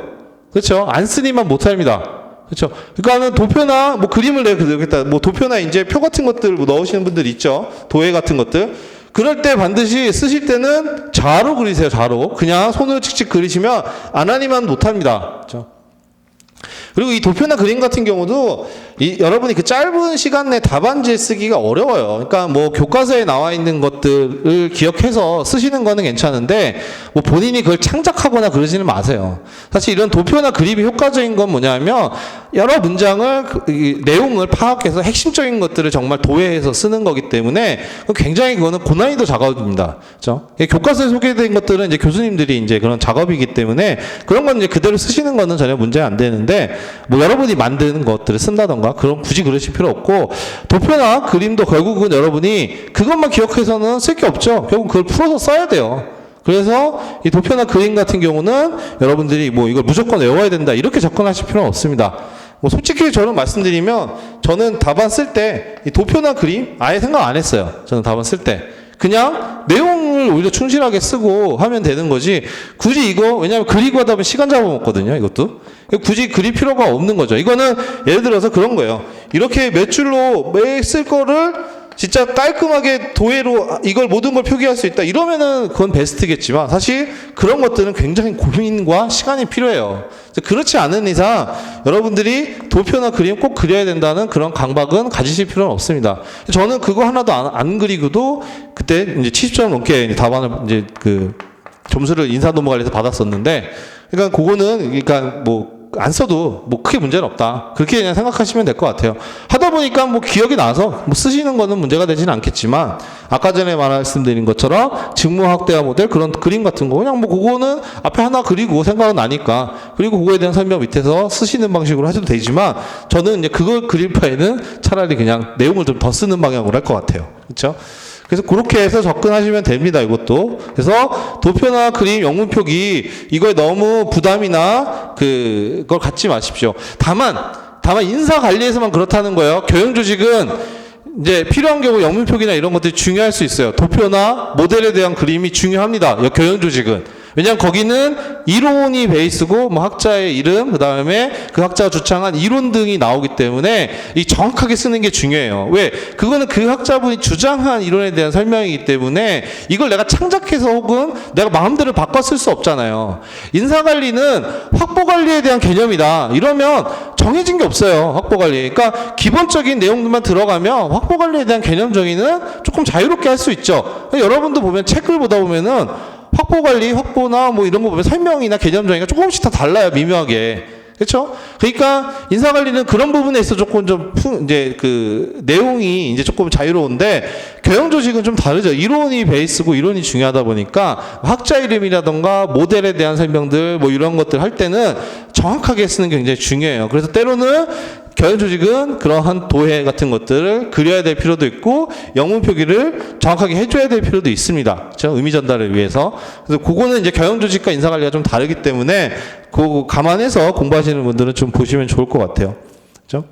그렇죠? 안 쓰니만 못합니다. 그렇죠? 그러니까는 도표나 뭐 그림을 내가 그리겠다, 뭐 도표나 이제 표 같은 것들 뭐 넣으시는 분들 있죠. 도예 같은 것들. 그럴 때 반드시 쓰실 때는 자로 그리세요. 자로. 그냥 손으로 칙칙 그리시면 안 하니만 못합니다. 그렇죠? 그리고 이 도표나 그림 같은 경우도 여러분이 그 짧은 시간 내 답안지에 쓰기가 어려워요. 그러니까 뭐 교과서에 나와 있는 것들을 기억해서 쓰시는 거는 괜찮은데 뭐 본인이 그걸 창작하거나 그러지는 마세요. 사실 이런 도표나 그림이 효과적인 건 뭐냐면 여러 문장을 내용을 파악해서 핵심적인 것들을 정말 도외해서 쓰는 거기 때문에 굉장히 그거는 고난이도 작업입니다. 그렇죠? 교과서에 소개된 것들은 이제 교수님들이 이제 그런 작업이기 때문에 그런 건 이제 그대로 쓰시는 거는 전혀 문제 안 되는데, 뭐 여러분이 만드는 것들을 쓴다던가 그럼 굳이 그러실 필요 없고, 도표나 그림도 결국은 여러분이 그것만 기억해서는 쓸 게 없죠. 결국 그걸 풀어서 써야 돼요. 그래서 이 도표나 그림 같은 경우는 여러분들이 뭐 이걸 무조건 외워야 된다 이렇게 접근하실 필요는 없습니다. 뭐 솔직히 저는 말씀드리면 저는 답안 쓸 때 이 도표나 그림 아예 생각 안 했어요. 저는 답안 쓸 때 그냥 내용을 오히려 충실하게 쓰고 하면 되는 거지, 굳이 이거, 왜냐하면 그리고 하다 보면 시간 잡아먹거든요. 이것도 굳이 그릴 필요가 없는 거죠. 이거는 예를 들어서 그런 거예요. 이렇게 몇 줄로 매 쓸 거를 진짜 깔끔하게 도예로 이걸 모든 걸 표기할 수 있다 이러면은 그건 베스트겠지만, 사실 그런 것들은 굉장히 고민과 시간이 필요해요. 그렇지 않은 이상 여러분들이 도표나 그림 꼭 그려야 된다는 그런 강박은 가지실 필요는 없습니다. 저는 그거 하나도 안 그리고도 그때 이제 70점 넘게 답안을 이제 그 점수를 인사노무관리에서 받았었는데, 그러니까 그거는 그러니까 뭐 안 써도 뭐 크게 문제는 없다. 그렇게 그냥 생각하시면 될 것 같아요. 하다 보니까 뭐 기억이 나서 뭐 쓰시는 거는 문제가 되지는 않겠지만, 아까 전에 말씀드린 것처럼 직무 확대화 모델 그런 그림 같은 거 그냥 뭐 그거는 앞에 하나 그리고 생각은 나니까, 그리고 그거에 대한 설명 밑에서 쓰시는 방식으로 하셔도 되지만, 저는 이제 그걸 그릴 바에는 차라리 그냥 내용을 좀 더 쓰는 방향으로 할 것 같아요. 그렇죠? 그래서 그렇게 해서 접근하시면 됩니다. 이것도. 그래서 도표나 그림, 영문 표기 이거에 너무 부담이나 그걸 갖지 마십시오. 다만 인사 관리에서만 그렇다는 거예요. 교양 조직은 이제 필요한 경우 영문 표기나 이런 것들이 중요할 수 있어요. 도표나 모델에 대한 그림이 중요합니다. 교양 조직은. 왜냐하면 거기는 이론이 베이스고 뭐 학자의 이름, 그 다음에 그 학자가 주창한 이론 등이 나오기 때문에 이 정확하게 쓰는 게 중요해요. 왜? 그거는 그 학자분이 주장한 이론에 대한 설명이기 때문에 이걸 내가 창작해서 혹은 내가 마음대로 바꿔 쓸 수 없잖아요. 인사관리는 확보관리에 대한 개념이다. 이러면 정해진 게 없어요. 확보관리. 그러니까 기본적인 내용들만 들어가면 확보관리에 대한 개념 정의는 조금 자유롭게 할 수 있죠. 여러분도 보면 책을 보다 보면은 확보관리, 확보나 뭐 이런 거 보면 설명이나 개념 정의가 조금씩 다 달라요. 미묘하게. 그렇죠? 그러니까 인사관리는 그런 부분에 있어 조금 좀 이제 그 내용이 이제 조금 자유로운데 교양 조직은 좀 다르죠. 이론이 베이스고 이론이 중요하다 보니까 학자 이름이라던가 모델에 대한 설명들 뭐 이런 것들 할 때는 정확하게 쓰는 게 굉장히 중요해요. 그래서 때로는 교양 조직은 그러한 도해 같은 것들을 그려야 될 필요도 있고 영문 표기를 정확하게 해줘야 될 필요도 있습니다. 그렇죠? 의미 전달을 위해서. 그래서 그거는 이제 교양 조직과 인사 관리가 좀 다르기 때문에 그거 감안해서 공부하시는 분들은 좀 보시면 좋을 것 같아요. 그렇죠?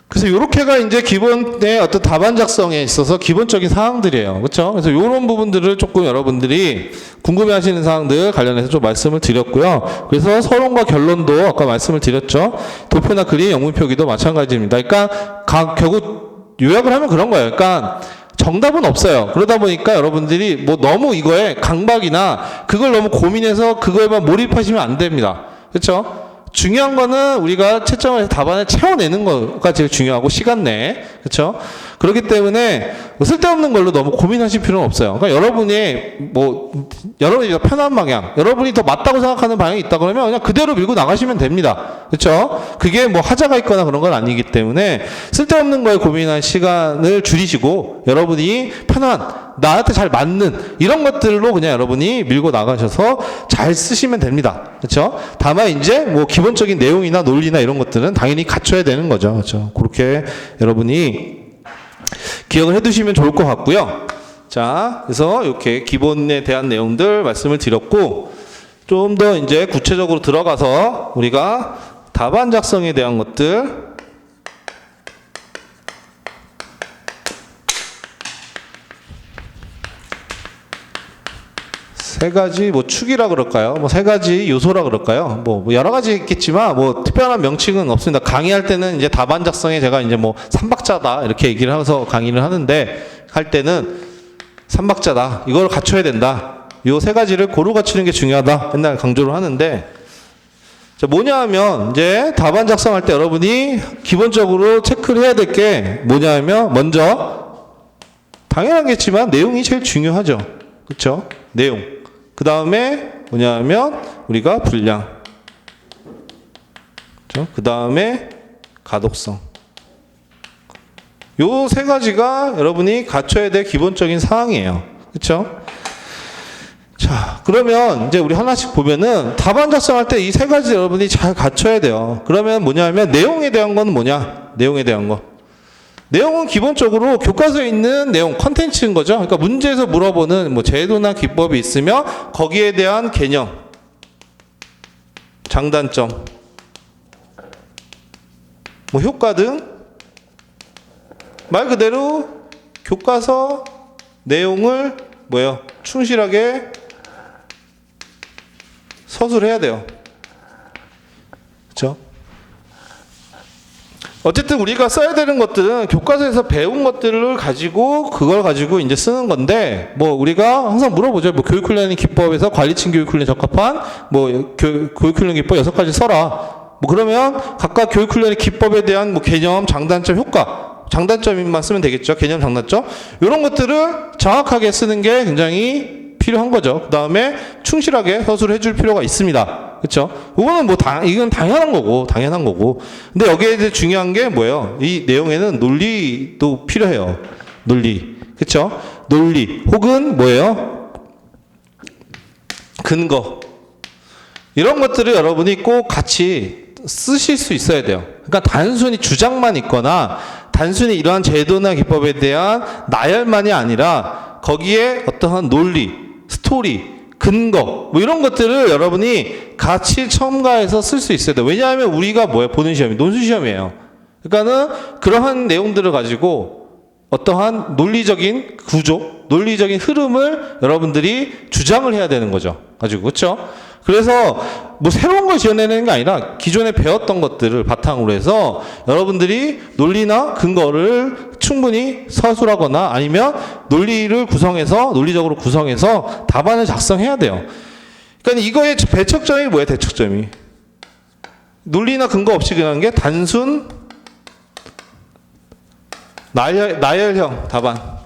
그래서 요렇게가 이제 기본의 어떤 답안 작성에 있어서 기본적인 사항들이에요. 그렇죠? 그래서 요런 부분들을 조금 여러분들이 궁금해 하시는 사항들 관련해서 좀 말씀을 드렸고요. 그래서 서론과 결론도 아까 말씀을 드렸죠. 도표나 그림, 영문 표기도 마찬가지입니다. 그러니까 결국 요약을 하면 그런 거예요. 그러니까 정답은 없어요. 그러다 보니까 여러분들이 뭐 너무 이거에 강박이나 그걸 너무 고민해서 그거에만 몰입하시면 안 됩니다. 그렇죠? 중요한 거는 우리가 채점을 해서 답안을 채워내는 거가 제일 중요하고 시간 내에. 그렇죠? 그렇기 때문에 쓸데없는 걸로 너무 고민하실 필요는 없어요. 그러니까 여러분이 편한 방향, 여러분이 더 맞다고 생각하는 방향이 있다 그러면 그냥 그대로 밀고 나가시면 됩니다. 그렇죠? 그게 뭐 하자가 있거나 그런 건 아니기 때문에 쓸데없는 거에 고민할 시간을 줄이시고 여러분이 편한 나한테 잘 맞는 이런 것들로 그냥 여러분이 밀고 나가셔서 잘 쓰시면 됩니다. 그렇죠? 다만 이제 뭐 기본적인 내용이나 논리나 이런 것들은 당연히 갖춰야 되는 거죠. 그렇죠? 그렇게 여러분이 기억을 해두시면 좋을 것 같고요. 자, 그래서 이렇게 기본에 대한 내용들 말씀을 드렸고 좀 더 이제 구체적으로 들어가서 우리가 답안 작성에 대한 것들 세 가지 뭐 축이라 그럴까요? 뭐 세 가지 요소라 그럴까요? 뭐 여러 가지 있겠지만 뭐 특별한 명칭은 없습니다. 강의할 때는 이제 답안 작성에 제가 이제 뭐 삼박자다 이렇게 얘기를 해서 강의를 하는데 할 때는 삼박자다. 이걸 갖춰야 된다. 요 세 가지를 고루 갖추는 게 중요하다. 맨날 강조를 하는데 자, 뭐냐 하면 이제 답안 작성할 때 여러분이 기본적으로 체크를 해야 될 게 뭐냐 하면 먼저 당연하겠지만 내용이 제일 중요하죠. 그렇죠? 내용. 그 다음에 뭐냐 하면 우리가 분량. 그렇죠? 그 다음에 가독성. 요 세 가지가 여러분이 갖춰야 될 기본적인 사항이에요. 그렇죠? 자, 그러면 이제 우리 하나씩 보면은 답안 작성할 때 이 세 가지 여러분이 잘 갖춰야 돼요. 그러면 뭐냐 하면 내용에 대한 건 뭐냐? 내용에 대한 거. 내용은 기본적으로 교과서에 있는 내용, 컨텐츠인 거죠. 그러니까 문제에서 물어보는 뭐 제도나 기법이 있으면 거기에 대한 개념, 장단점, 뭐 효과 등 말 그대로 교과서 내용을 뭐예요? 충실하게 서술해야 돼요. 그렇죠? 어쨌든 우리가 써야 되는 것들은 교과서에서 배운 것들을 가지고 그걸 가지고 이제 쓰는 건데 뭐 우리가 항상 물어보죠. 뭐 교육훈련 기법에서 관리층 교육훈련 적합한 뭐 교육훈련 기법 6가지 써라. 뭐 그러면 각각 교육훈련의 기법에 대한 뭐 개념, 장단점, 효과, 장단점만 쓰면 되겠죠. 개념, 장단점 이런 것들을 정확하게 쓰는 게 굉장히 필요한 거죠. 그 다음에 충실하게 서술을 해줄 필요가 있습니다. 그렇죠? 그거는 뭐 이건 당연한 거고. 근데 여기에 대해 중요한 게 뭐예요? 이 내용에는 논리도 필요해요. 논리, 그렇죠? 논리 혹은 뭐예요? 근거 이런 것들을 여러분이 꼭 같이 쓰실 수 있어야 돼요. 그러니까 단순히 주장만 있거나 단순히 이러한 제도나 기법에 대한 나열만이 아니라 거기에 어떠한 논리, 스토리, 근거 뭐 이런 것들을 여러분이 같이 첨가해서 쓸 수 있어야 돼요. 왜냐하면 우리가 뭐예요? 보는 시험이 논술 시험이에요. 그러니까는 그러한 내용들을 가지고 어떠한 논리적인 구조, 논리적인 흐름을 여러분들이 주장을 해야 되는 거죠. 가지고 그렇죠? 그래서 뭐 새로운 걸 지어내는 게 아니라 기존에 배웠던 것들을 바탕으로 해서 여러분들이 논리나 근거를 충분히 서술하거나 아니면 논리를 구성해서 논리적으로 구성해서 답안을 작성해야 돼요. 그러니까 이거의 배척점이 뭐예요? 대척점이 논리나 근거 없이 그냥 게 단순 나열형 답안.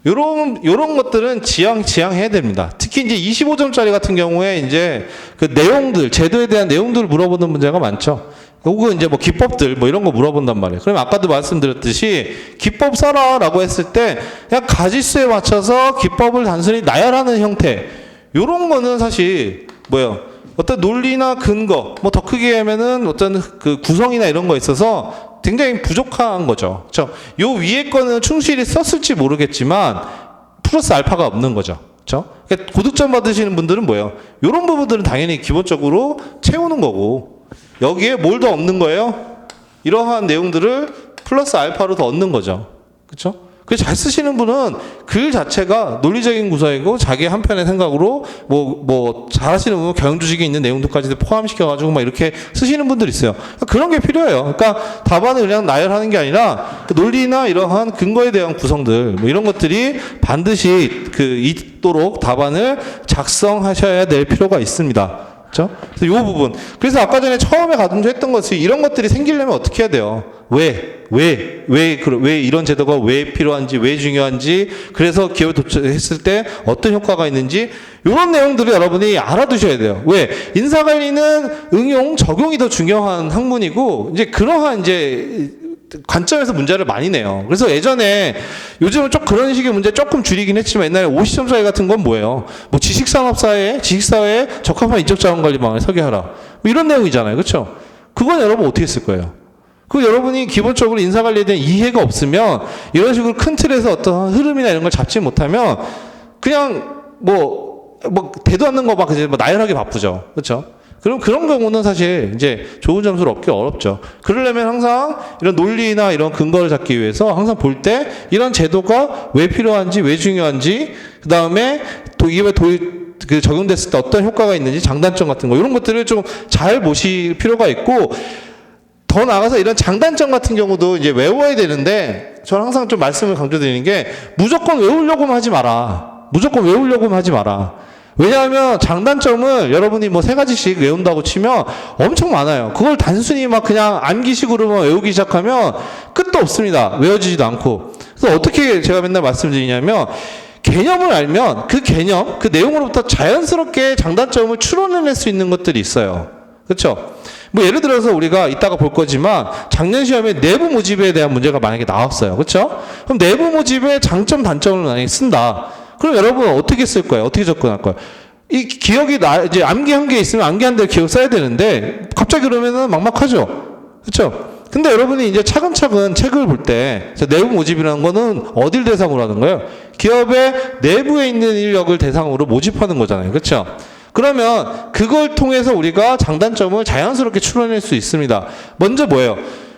요런 것들은 지향해야 됩니다. 특히 이제 25점짜리 같은 경우에 이제 그 내용들, 제도에 대한 내용들을 물어보는 문제가 많죠. 혹은 이제 뭐 기법들 뭐 이런 거 물어본단 말이에요. 그럼 아까도 말씀드렸듯이 기법 써라라고 했을 때 그냥 가지수에 맞춰서 기법을 단순히 나열하는 형태. 요런 거는 사실 뭐예요? 어떤 논리나 근거, 뭐 더 크게 하면은 어떤 그 구성이나 이런 거 있어서 굉장히 부족한 거죠. 그렇죠? 요 위에 거는 충실히 썼을지 모르겠지만 플러스 알파가 없는 거죠. 그렇죠? 그러니까 고득점 받으시는 분들은 뭐예요? 요런 부분들은 당연히 기본적으로 채우는 거고 여기에 뭘 더 얻는 거예요? 이러한 내용들을 플러스 알파로 더 얻는 거죠. 그렇죠? 그래서 잘 쓰시는 분은 글 자체가 논리적인 구성이고 자기 한편의 생각으로 뭐 잘하시는 분은 경영주식이 있는 내용들까지 포함시켜가지고 막 이렇게 쓰시는 분들 있어요. 그런 게 필요해요. 그러니까 답안을 그냥 나열하는 게 아니라 논리나 이러한 근거에 대한 구성들 뭐 이런 것들이 반드시 있도록 답안을 작성하셔야 될 필요가 있습니다. 그렇죠? 그래서 이 부분. 그래서 아까 전에 처음에 가dum조했던 것이 이런 것들이 생기려면 어떻게 해야 돼요? 왜 이런 제도가 왜 필요한지, 왜 중요한지, 그래서 기업에 도착했을 때 어떤 효과가 있는지, 이런 내용들을 여러분이 알아두셔야 돼요. 왜? 인사관리는 응용, 적용이 더 중요한 학문이고, 이제 그러한 관점에서 문제를 많이 내요. 그래서 예전에 요즘은 좀 그런 식의 문제 조금 줄이긴 했지만 옛날에 50점짜리 같은 건 뭐예요? 뭐 지식사회에 적합한 인적자원관리망을 설계하라. 뭐 이런 내용이잖아요. 그렇죠? 그건 여러분 어떻게 쓸 거예요? 그 여러분이 기본적으로 인사관리에 대한 이해가 없으면 이런 식으로 큰 틀에서 어떤 흐름이나 이런 걸 잡지 못하면 그냥 뭐 대도 않는 거 막 나열하기 바쁘죠. 그렇죠? 그럼 그런 경우는 사실 이제 좋은 점수를 얻기 어렵죠. 그러려면 항상 이런 논리나 이런 근거를 잡기 위해서 항상 볼 때 이런 제도가 왜 필요한지, 왜 중요한지, 그 다음에 또 이게 적용됐을 때 어떤 효과가 있는지, 장단점 같은 거 이런 것들을 좀 잘 보실 필요가 있고, 더 나아가서 이런 장단점 같은 경우도 이제 외워야 되는데 저는 항상 좀 말씀을 강조드리는 게 무조건 외우려고만 하지 마라. 무조건 외우려고만 하지 마라. 왜냐하면 장단점을 여러분이 뭐 3가지씩 외운다고 치면 엄청 많아요. 그걸 단순히 막 그냥 암기식으로만 외우기 시작하면 끝도 없습니다. 외워지지도 않고. 그래서 어떻게 제가 맨날 말씀드리냐면 개념을 알면 그 개념, 그 내용으로부터 자연스럽게 장단점을 추론해낼 수 있는 것들이 있어요. 그렇죠? 뭐 예를 들어서 우리가 이따가 볼 거지만 작년 시험에 내부 모집에 대한 문제가 만약에 나왔어요. 그렇죠? 그럼 내부 모집의 장점, 단점을 만약에 쓴다. 그럼 여러분 어떻게 쓸 거예요? 어떻게 접근할 거예요? 이 기억이 이제 암기 한 개 있으면 암기 한 대를 기억 써야 되는데 갑자기 그러면은 막막하죠. 그렇죠? 근데 여러분이 이제 차근차근 책을 볼 때 내부 모집이라는 거는 어딜 대상으로 하는 거예요? 기업의 내부에 있는 인력을 대상으로 모집하는 거잖아요. 그렇죠? 그러면 그걸 통해서 우리가 장단점을 자연스럽게 추론할 수 있습니다. 먼저 뭐예요?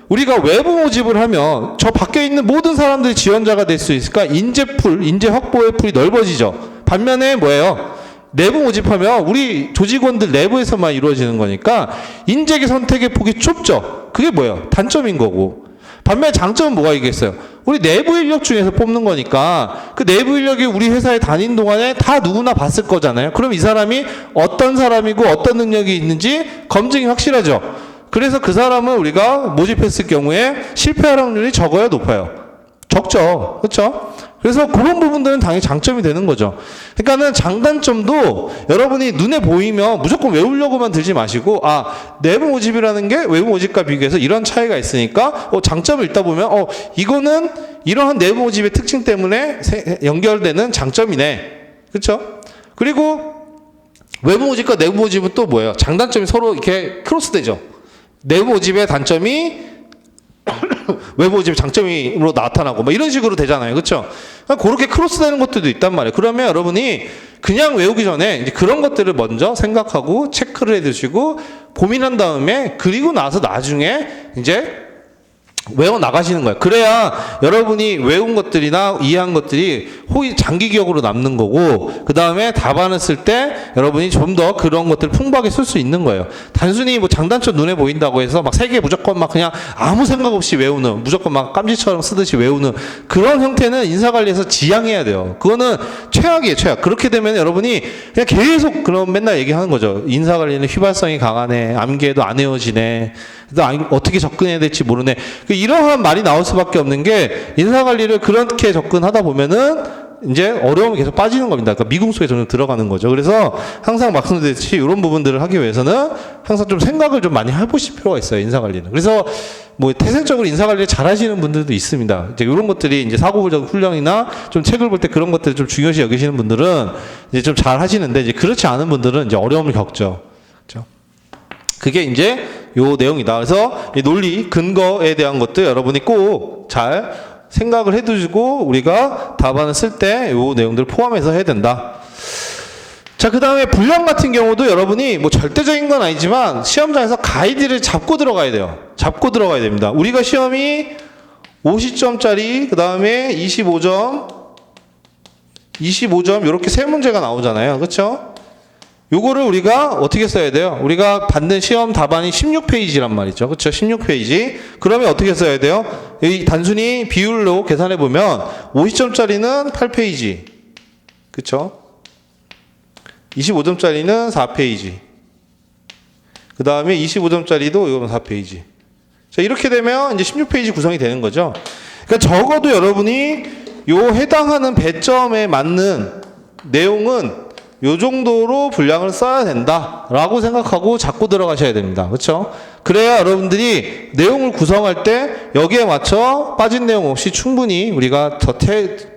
우리가 외부 모집을 하면 저 밖에 있는 모든 사람들이 지원자가 될 수 있으니까 인재 확보의 풀이 넓어지죠. 반면에 뭐예요? 내부 모집하면 우리 조직원들 내부에서만 이루어지는 거니까 인재계 선택의 폭이 좁죠. 그게 뭐예요? 단점인 거고. 반면에 장점은 뭐가 있겠어요? 우리 내부 인력 중에서 뽑는 거니까 그 내부 인력이 우리 회사에 다닌 동안에 다 누구나 봤을 거잖아요. 그럼 이 사람이 어떤 사람이고 어떤 능력이 있는지 검증이 확실하죠. 그래서 그 사람을 우리가 모집했을 경우에 실패할 확률이 적어요, 높아요? 적죠. 그렇죠? 그래서 그런 부분들은 당연히 장점이 되는 거죠. 그러니까는 장단점도 여러분이 눈에 보이면 무조건 외우려고만 들지 마시고, 내부 모집이라는 게 외부 모집과 비교해서 이런 차이가 있으니까 장점을 읽다 보면 이거는 이러한 내부 모집의 특징 때문에 연결되는 장점이네. 그렇죠? 그리고 외부 모집과 내부 모집은 또 뭐예요? 장단점이 서로 이렇게 크로스되죠. 내부 모집의 단점이 외부 모집의 장점으로 나타나고 뭐 이런 식으로 되잖아요. 그렇죠? 그렇게 크로스되는 것들도 있단 말이에요. 그러면 여러분이 그냥 외우기 전에 이제 그런 것들을 먼저 생각하고 체크를 해두시고 고민한 다음에 그리고 나서 나중에 이제 외워 나가시는 거예요. 그래야 여러분이 외운 것들이나 이해한 것들이 장기 기억으로 남는 거고, 그 다음에 답안을 쓸 때 여러분이 좀 더 그런 것들을 풍부하게 쓸 수 있는 거예요. 단순히 뭐 장단점 눈에 보인다고 해서 막 세 개 무조건 막 그냥 아무 생각 없이 외우는, 무조건 막 깜지처럼 쓰듯이 외우는 그런 형태는 인사관리에서 지양해야 돼요. 그거는 최악이에요, 최악. 그렇게 되면 여러분이 그냥 계속 그런 맨날 얘기하는 거죠. 인사관리는 휘발성이 강하네, 암기해도 안 외워지네, 어떻게 접근해야 될지 모르네. 이러한 말이 나올 수밖에 없는 게, 인사관리를 그렇게 접근하다 보면은 이제 어려움이 계속 빠지는 겁니다. 그러니까 미궁 속에 점점 들어가는 거죠. 그래서 항상 말씀드렸듯이 이런 부분들을 하기 위해서는 항상 좀 생각을 좀 많이 해보실 필요가 있어요, 인사관리는. 그래서 뭐 태생적으로 인사관리를 잘 하시는 분들도 있습니다. 이제 이런 것들이 이제 사고적 훈련이나 좀 책을 볼 때 그런 것들을 좀 중요시 여기시는 분들은 이제 좀 잘 하시는데, 이제 그렇지 않은 분들은 이제 어려움을 겪죠. 그렇죠? 그게 이제 요 내용이다. 그래서 이 논리, 근거에 대한 것들 여러분이 꼭 잘 생각을 해두시고 우리가 답안을 쓸 때 요 내용들을 포함해서 해야 된다. 자, 그 다음에 분량 같은 경우도 여러분이 뭐 절대적인 건 아니지만 시험장에서 가이드를 잡고 들어가야 돼요. 잡고 들어가야 됩니다. 우리가 시험이 50점짜리, 그 다음에 25점 이렇게 세 문제가 나오잖아요. 그렇죠? 요거를 우리가 어떻게 써야 돼요? 우리가 받는 시험 답안이 16페이지란 말이죠. 그렇죠? 16페이지. 그러면 어떻게 써야 돼요? 이 단순히 비율로 계산해 보면 50점짜리는 8페이지. 그렇죠? 25점짜리는 4페이지. 그 다음에 25점짜리도 이거는 4페이지. 자, 이렇게 되면 이제 16페이지 구성이 되는 거죠. 그러니까 적어도 여러분이 요 해당하는 배점에 맞는 내용은 요 정도로 분량을 써야 된다라고 생각하고 잡고 들어가셔야 됩니다. 그렇죠? 그래야 여러분들이 내용을 구성할 때 여기에 맞춰 빠진 내용 없이 충분히 우리가 더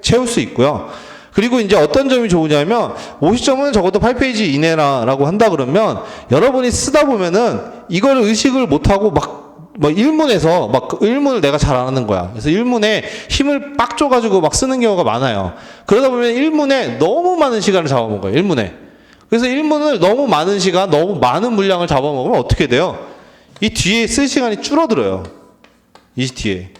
채울 수 있고요. 그리고 이제 어떤 점이 좋으냐면 50점은 적어도 8페이지 이내라고 한다 그러면 여러분이 쓰다 보면은 이걸 의식을 못하고 막 일문에서 일문을 내가 잘 안 하는 거야. 그래서 일문에 힘을 빡 줘가지고 막 쓰는 경우가 많아요. 그러다 보면 일문에 너무 많은 시간을 잡아먹어요. 일문에. 그래서 일문을 너무 많은 시간, 너무 많은 물량을 잡아먹으면 어떻게 돼요? 이 뒤에 쓸 시간이 줄어들어요. 이 뒤에.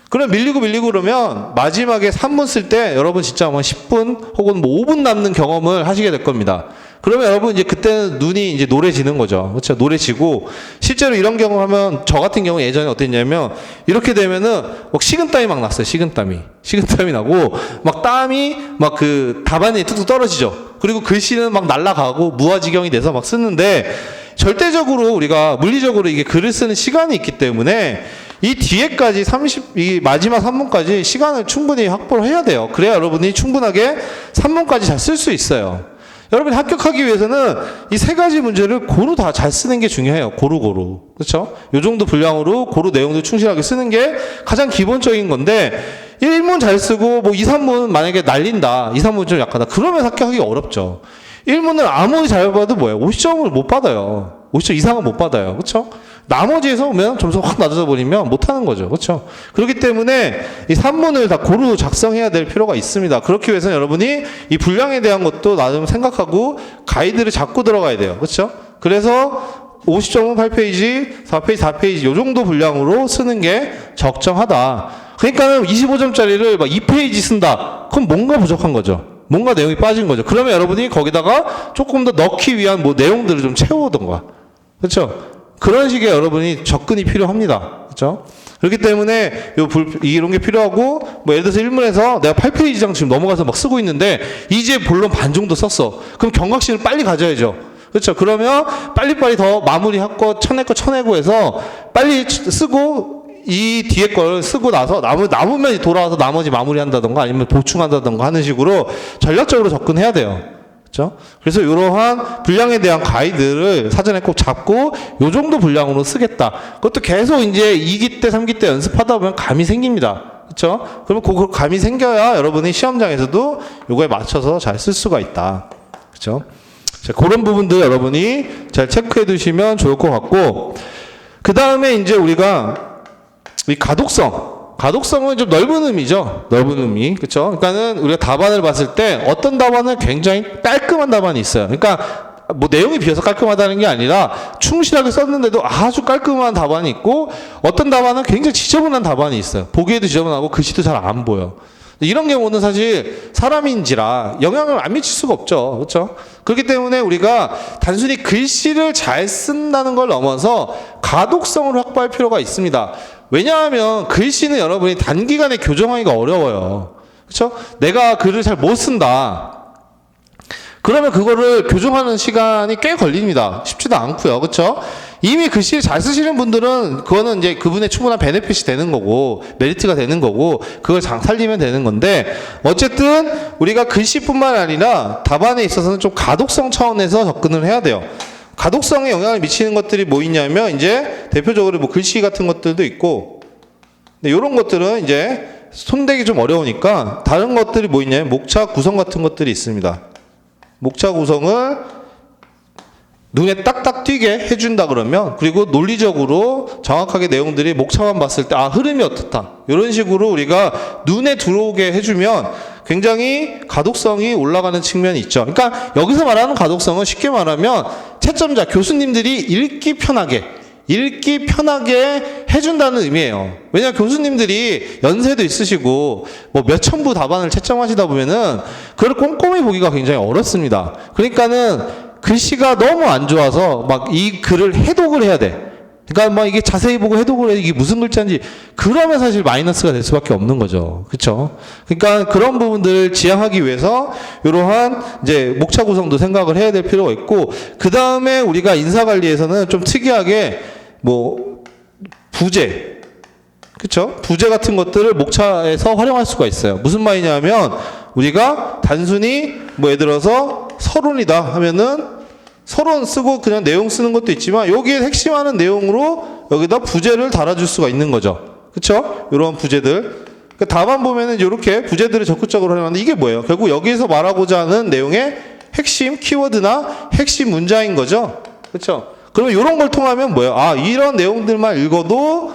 그럼 밀리고 그러면 마지막에 3분 쓸 때 여러분 진짜 뭐 10분 혹은 뭐 5분 남는 경험을 하시게 될 겁니다. 그러면 여러분 이제 그때는 눈이 이제 노래지는 거죠. 그렇죠? 노래지고 실제로 이런 경험하면 저 같은 경우 예전에 어땠냐면 이렇게 되면은 막 식은땀이 막 났어요. 식은땀이 나고 막 땀이 막 그 답안이 뚝뚝 떨어지죠. 그리고 글씨는 막 날아가고 무아지경이 돼서 막 쓰는데 절대적으로 우리가 물리적으로 이게 글을 쓰는 시간이 있기 때문에 이 뒤에까지 이 마지막 3문까지 시간을 충분히 확보를 해야 돼요. 그래야 여러분이 충분하게 3문까지 잘 쓸 수 있어요. 여러분이 합격하기 위해서는 이 세 가지 문제를 고루 다 잘 쓰는 게 중요해요. 고루. 그렇죠? 요 정도 분량으로 고루 내용도 충실하게 쓰는 게 가장 기본적인 건데 1문 잘 쓰고 뭐 2, 3문 만약에 날린다. 2, 3문 좀 약하다. 그러면 합격하기 어렵죠. 1문을 아무리 잘 봐도 뭐예요? 50점을 못 받아요. 50점 이상은 못 받아요. 그렇죠? 나머지에서 오면 점수가 확 낮아져 버리면 못하는 거죠. 그렇죠? 그렇기 때문에 이 3문을 다 고루 작성해야 될 필요가 있습니다. 그렇기 위해서는 여러분이 이 분량에 대한 것도 나름 생각하고 가이드를 잡고 들어가야 돼요. 그렇죠? 그래서 50점은 8페이지, 4페이지 요 정도 분량으로 쓰는 게 적정하다. 그러니까는 25점짜리를 막 2페이지 쓴다. 그럼 뭔가 부족한 거죠. 뭔가 내용이 빠진 거죠. 그러면 여러분이 거기다가 조금 더 넣기 위한 뭐 내용들을 좀 채우던가. 그렇죠? 그런 식의 여러분이 접근이 필요합니다. 그렇죠? 그렇기 때문에 이런 게 필요하고, 뭐 예를 들어서 1문에서 내가 8페이지장 지금 넘어가서 막 쓰고 있는데 이제 본론 반 정도 썼어. 그럼 경각심을 빨리 가져야죠. 그렇죠? 그러면 빨리빨리 더 마무리하고 쳐내고 해서 빨리 쓰고 이 뒤에 걸 쓰고 나서 남으면 돌아와서 나머지 마무리한다던가 아니면 보충한다던가 하는 식으로 전략적으로 접근해야 돼요. 그렇죠? 그래서 이러한 분량에 대한 가이드를 사전에 꼭 잡고 요 정도 분량으로 쓰겠다. 그것도 계속 이제 2기 때, 3기 때 연습하다 보면 감이 생깁니다. 그렇죠? 그러면 그 감이 생겨야 여러분이 시험장에서도 요거에 맞춰서 잘 쓸 수가 있다. 그렇죠? 자, 그런 부분들 여러분이 잘 체크해 두시면 좋을 것 같고, 그 다음에 이제 우리가 이 가독성은 좀 넓은 의미죠. 넓은 의미. 그쵸? 그러니까는 우리가 답안을 봤을 때 어떤 답안은 굉장히 깔끔한 답안이 있어요. 그러니까 뭐 내용이 비어서 깔끔하다는 게 아니라 충실하게 썼는데도 아주 깔끔한 답안이 있고, 어떤 답안은 굉장히 지저분한 답안이 있어요. 보기에도 지저분하고 글씨도 잘 안 보여. 이런 경우는 사실 사람인지라 영향을 안 미칠 수가 없죠. 그렇죠? 그렇기 때문에 우리가 단순히 글씨를 잘 쓴다는 걸 넘어서 가독성을 확보할 필요가 있습니다. 왜냐하면 글씨는 여러분이 단기간에 교정하기가 어려워요. 그렇죠? 내가 글을 잘 못 쓴다. 그러면 그거를 교정하는 시간이 꽤 걸립니다. 쉽지도 않고요. 그렇죠? 이미 글씨를 잘 쓰시는 분들은 그거는 이제 그분의 충분한 베네핏이 되는 거고, 메리트가 되는 거고, 그걸 잘 살리면 되는 건데, 어쨌든 우리가 글씨뿐만 아니라 답안에 있어서는 좀 가독성 차원에서 접근을 해야 돼요. 가독성에 영향을 미치는 것들이 뭐 있냐면, 이제 대표적으로 뭐 글씨 같은 것들도 있고, 근데 이런 것들은 이제 손대기 좀 어려우니까 다른 것들이 뭐 있냐면 목차 구성 같은 것들이 있습니다. 목차 구성을 눈에 딱딱 띄게 해준다 그러면, 그리고 논리적으로 정확하게 내용들이 목차만 봤을 때 흐름이 어떻다, 이런 식으로 우리가 눈에 들어오게 해주면 굉장히 가독성이 올라가는 측면이 있죠. 그러니까 여기서 말하는 가독성은 쉽게 말하면 채점자, 교수님들이 읽기 편하게 해준다는 의미예요. 왜냐하면 교수님들이 연세도 있으시고 뭐 몇천 부 답안을 채점하시다 보면은 그걸 꼼꼼히 보기가 굉장히 어렵습니다. 그러니까는 글씨가 너무 안 좋아서 막 이 글을 해독을 해야 돼. 그러니까 막 이게 자세히 보고 해독을 해, 이게 무슨 글자인지, 그러면 사실 마이너스가 될 수밖에 없는 거죠. 그렇죠? 그러니까 그런 부분들을 지향하기 위해서 이러한 이제 목차 구성도 생각을 해야 될 필요가 있고, 그 다음에 우리가 인사 관리에서는 좀 특이하게 뭐 부제, 그렇죠? 부제 같은 것들을 목차에서 활용할 수가 있어요. 무슨 말이냐면 우리가 단순히 뭐 예를 들어서 서론이다 하면은 서론 쓰고 그냥 내용 쓰는 것도 있지만, 여기에 핵심하는 내용으로 여기다 부제를 달아줄 수가 있는 거죠. 그렇죠? 이런 부제들. 그러니까 답안 보면은 이렇게 부제들을 적극적으로 활용하는데, 이게 뭐예요? 결국 여기서 말하고자 하는 내용의 핵심 키워드나 핵심 문장인 거죠. 그렇죠? 그러면 이런 걸 통하면 뭐예요? 이런 내용들만 읽어도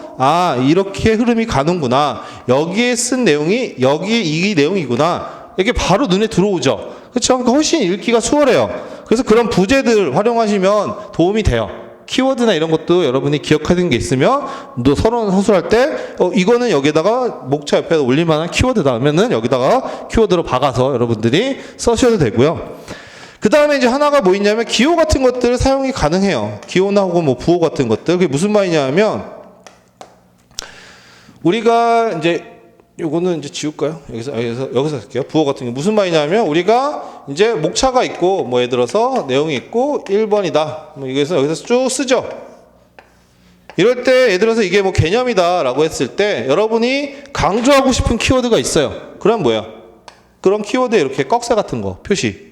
이렇게 흐름이 가는구나, 여기에 쓴 내용이 여기에 이 내용이구나, 이게 바로 눈에 들어오죠. 그렇죠? 그러니까 훨씬 읽기가 수월해요. 그래서 그런 부제들 활용하시면 도움이 돼요. 키워드나 이런 것도 여러분이 기억하는 게 있으면 또 서론 서술할 때 이거는 여기다가 목차 옆에 올릴 만한 키워드다 하면은 여기다가 키워드로 박아서 여러분들이 써셔도 되고요. 그 다음에 이제 하나가 뭐 있냐면 기호 같은 것들 사용이 가능해요. 기호나 혹은 뭐 부호 같은 것들. 그게 무슨 말이냐면, 우리가 이제 요거는 이제 지울까요? 여기서 할게요. 부호 같은 게 무슨 말이냐면, 우리가 이제 목차가 있고 뭐 예를 들어서 내용이 있고 1번이다. 뭐 여기서 쭉 쓰죠. 이럴 때 예를 들어서 이게 뭐 개념이다라고 했을 때 여러분이 강조하고 싶은 키워드가 있어요. 그럼 뭐야? 그런 키워드에 이렇게 꺽쇠 같은 거 표시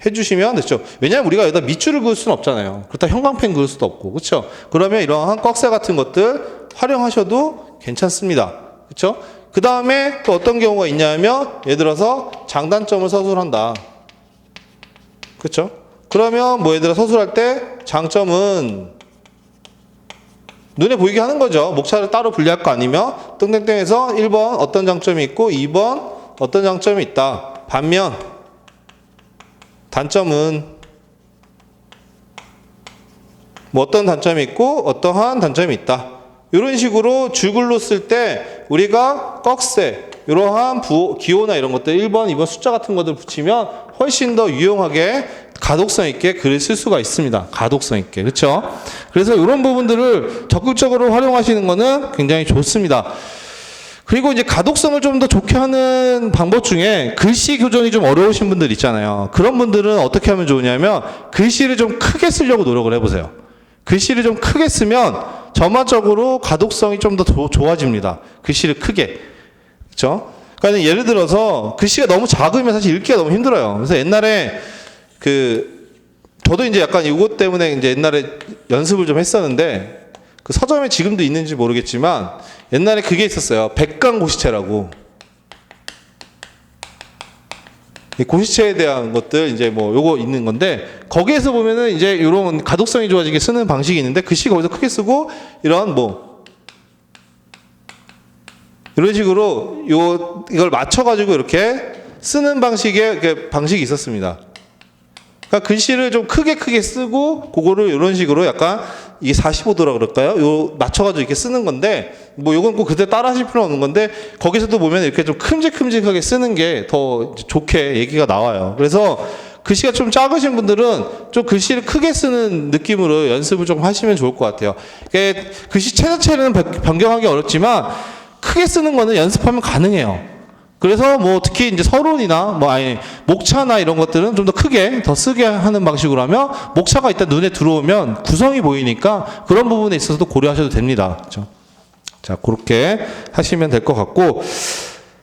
해주시면 됐죠. 왜냐하면 우리가 여기다 밑줄을 그을 수는 없잖아요. 그렇다 형광펜 그을 수도 없고, 그렇죠? 그러면 이러한 꺽쇠 같은 것들 활용하셔도 괜찮습니다. 그렇죠? 그 다음에 또 어떤 경우가 있냐면, 예를 들어서 장단점을 서술한다. 그렇죠? 그러면 뭐 예를 들어 서술할 때 장점은 눈에 보이게 하는 거죠. 목차를 따로 분리할 거 아니면 땡땡땡에서 1번 어떤 장점이 있고 2번 어떤 장점이 있다. 반면 단점은 뭐 어떤 단점이 있고 어떠한 단점이 있다. 이런 식으로 줄글로 쓸 때 우리가 꺽쇠, 이러한 기호나 이런 것들 1번, 2번 숫자 같은 것들 붙이면 훨씬 더 유용하게 가독성 있게 글을 쓸 수가 있습니다. 가독성 있게. 그렇죠? 그래서 이런 부분들을 적극적으로 활용하시는 거는 굉장히 좋습니다. 그리고 이제 가독성을 좀 더 좋게 하는 방법 중에 글씨 교정이 좀 어려우신 분들 있잖아요. 그런 분들은 어떻게 하면 좋으냐면 글씨를 좀 크게 쓰려고 노력을 해보세요. 글씨를 좀 크게 쓰면 전반적으로 가독성이 좀 더 좋아집니다. 글씨를 크게. 그렇죠? 그러니까 예를 들어서 글씨가 너무 작으면 사실 읽기가 너무 힘들어요. 그래서 옛날에 저도 이제 약간 이것 때문에 이제 옛날에 연습을 좀 했었는데, 그 서점에 지금도 있는지 모르겠지만 옛날에 그게 있었어요. 백강고시체라고. 고시체에 대한 것들 이제 뭐 요거 있는 건데 거기에서 보면은 이제 이런 가독성이 좋아지게 쓰는 방식이 있는데 글씨 거기서 크게 쓰고 이런 뭐 이런 식으로 이걸 맞춰가지고 이렇게 쓰는 방식의 방식이 있었습니다. 그러니까 글씨를 좀 크게 쓰고 그거를 이런 식으로 약간 이게 45도라 그럴까요? 요 맞춰가지고 이렇게 쓰는 건데 뭐 요건 꼭 그대로 따라 하실 필요는 없는 건데 거기서도 보면 이렇게 좀 큼직큼직하게 쓰는 게 더 좋게 얘기가 나와요. 그래서 글씨가 좀 작으신 분들은 좀 글씨를 크게 쓰는 느낌으로 연습을 좀 하시면 좋을 것 같아요. 글씨 자체는 변경하기 어렵지만 크게 쓰는 거는 연습하면 가능해요. 그래서 뭐 특히 이제 서론이나 뭐 아니 목차나 이런 것들은 좀 더 크게 더 쓰게 하는 방식으로 하면 목차가 일단 눈에 들어오면 구성이 보이니까 그런 부분에 있어서도 고려하셔도 됩니다. 그렇죠? 자, 그렇게 하시면 될 것 같고,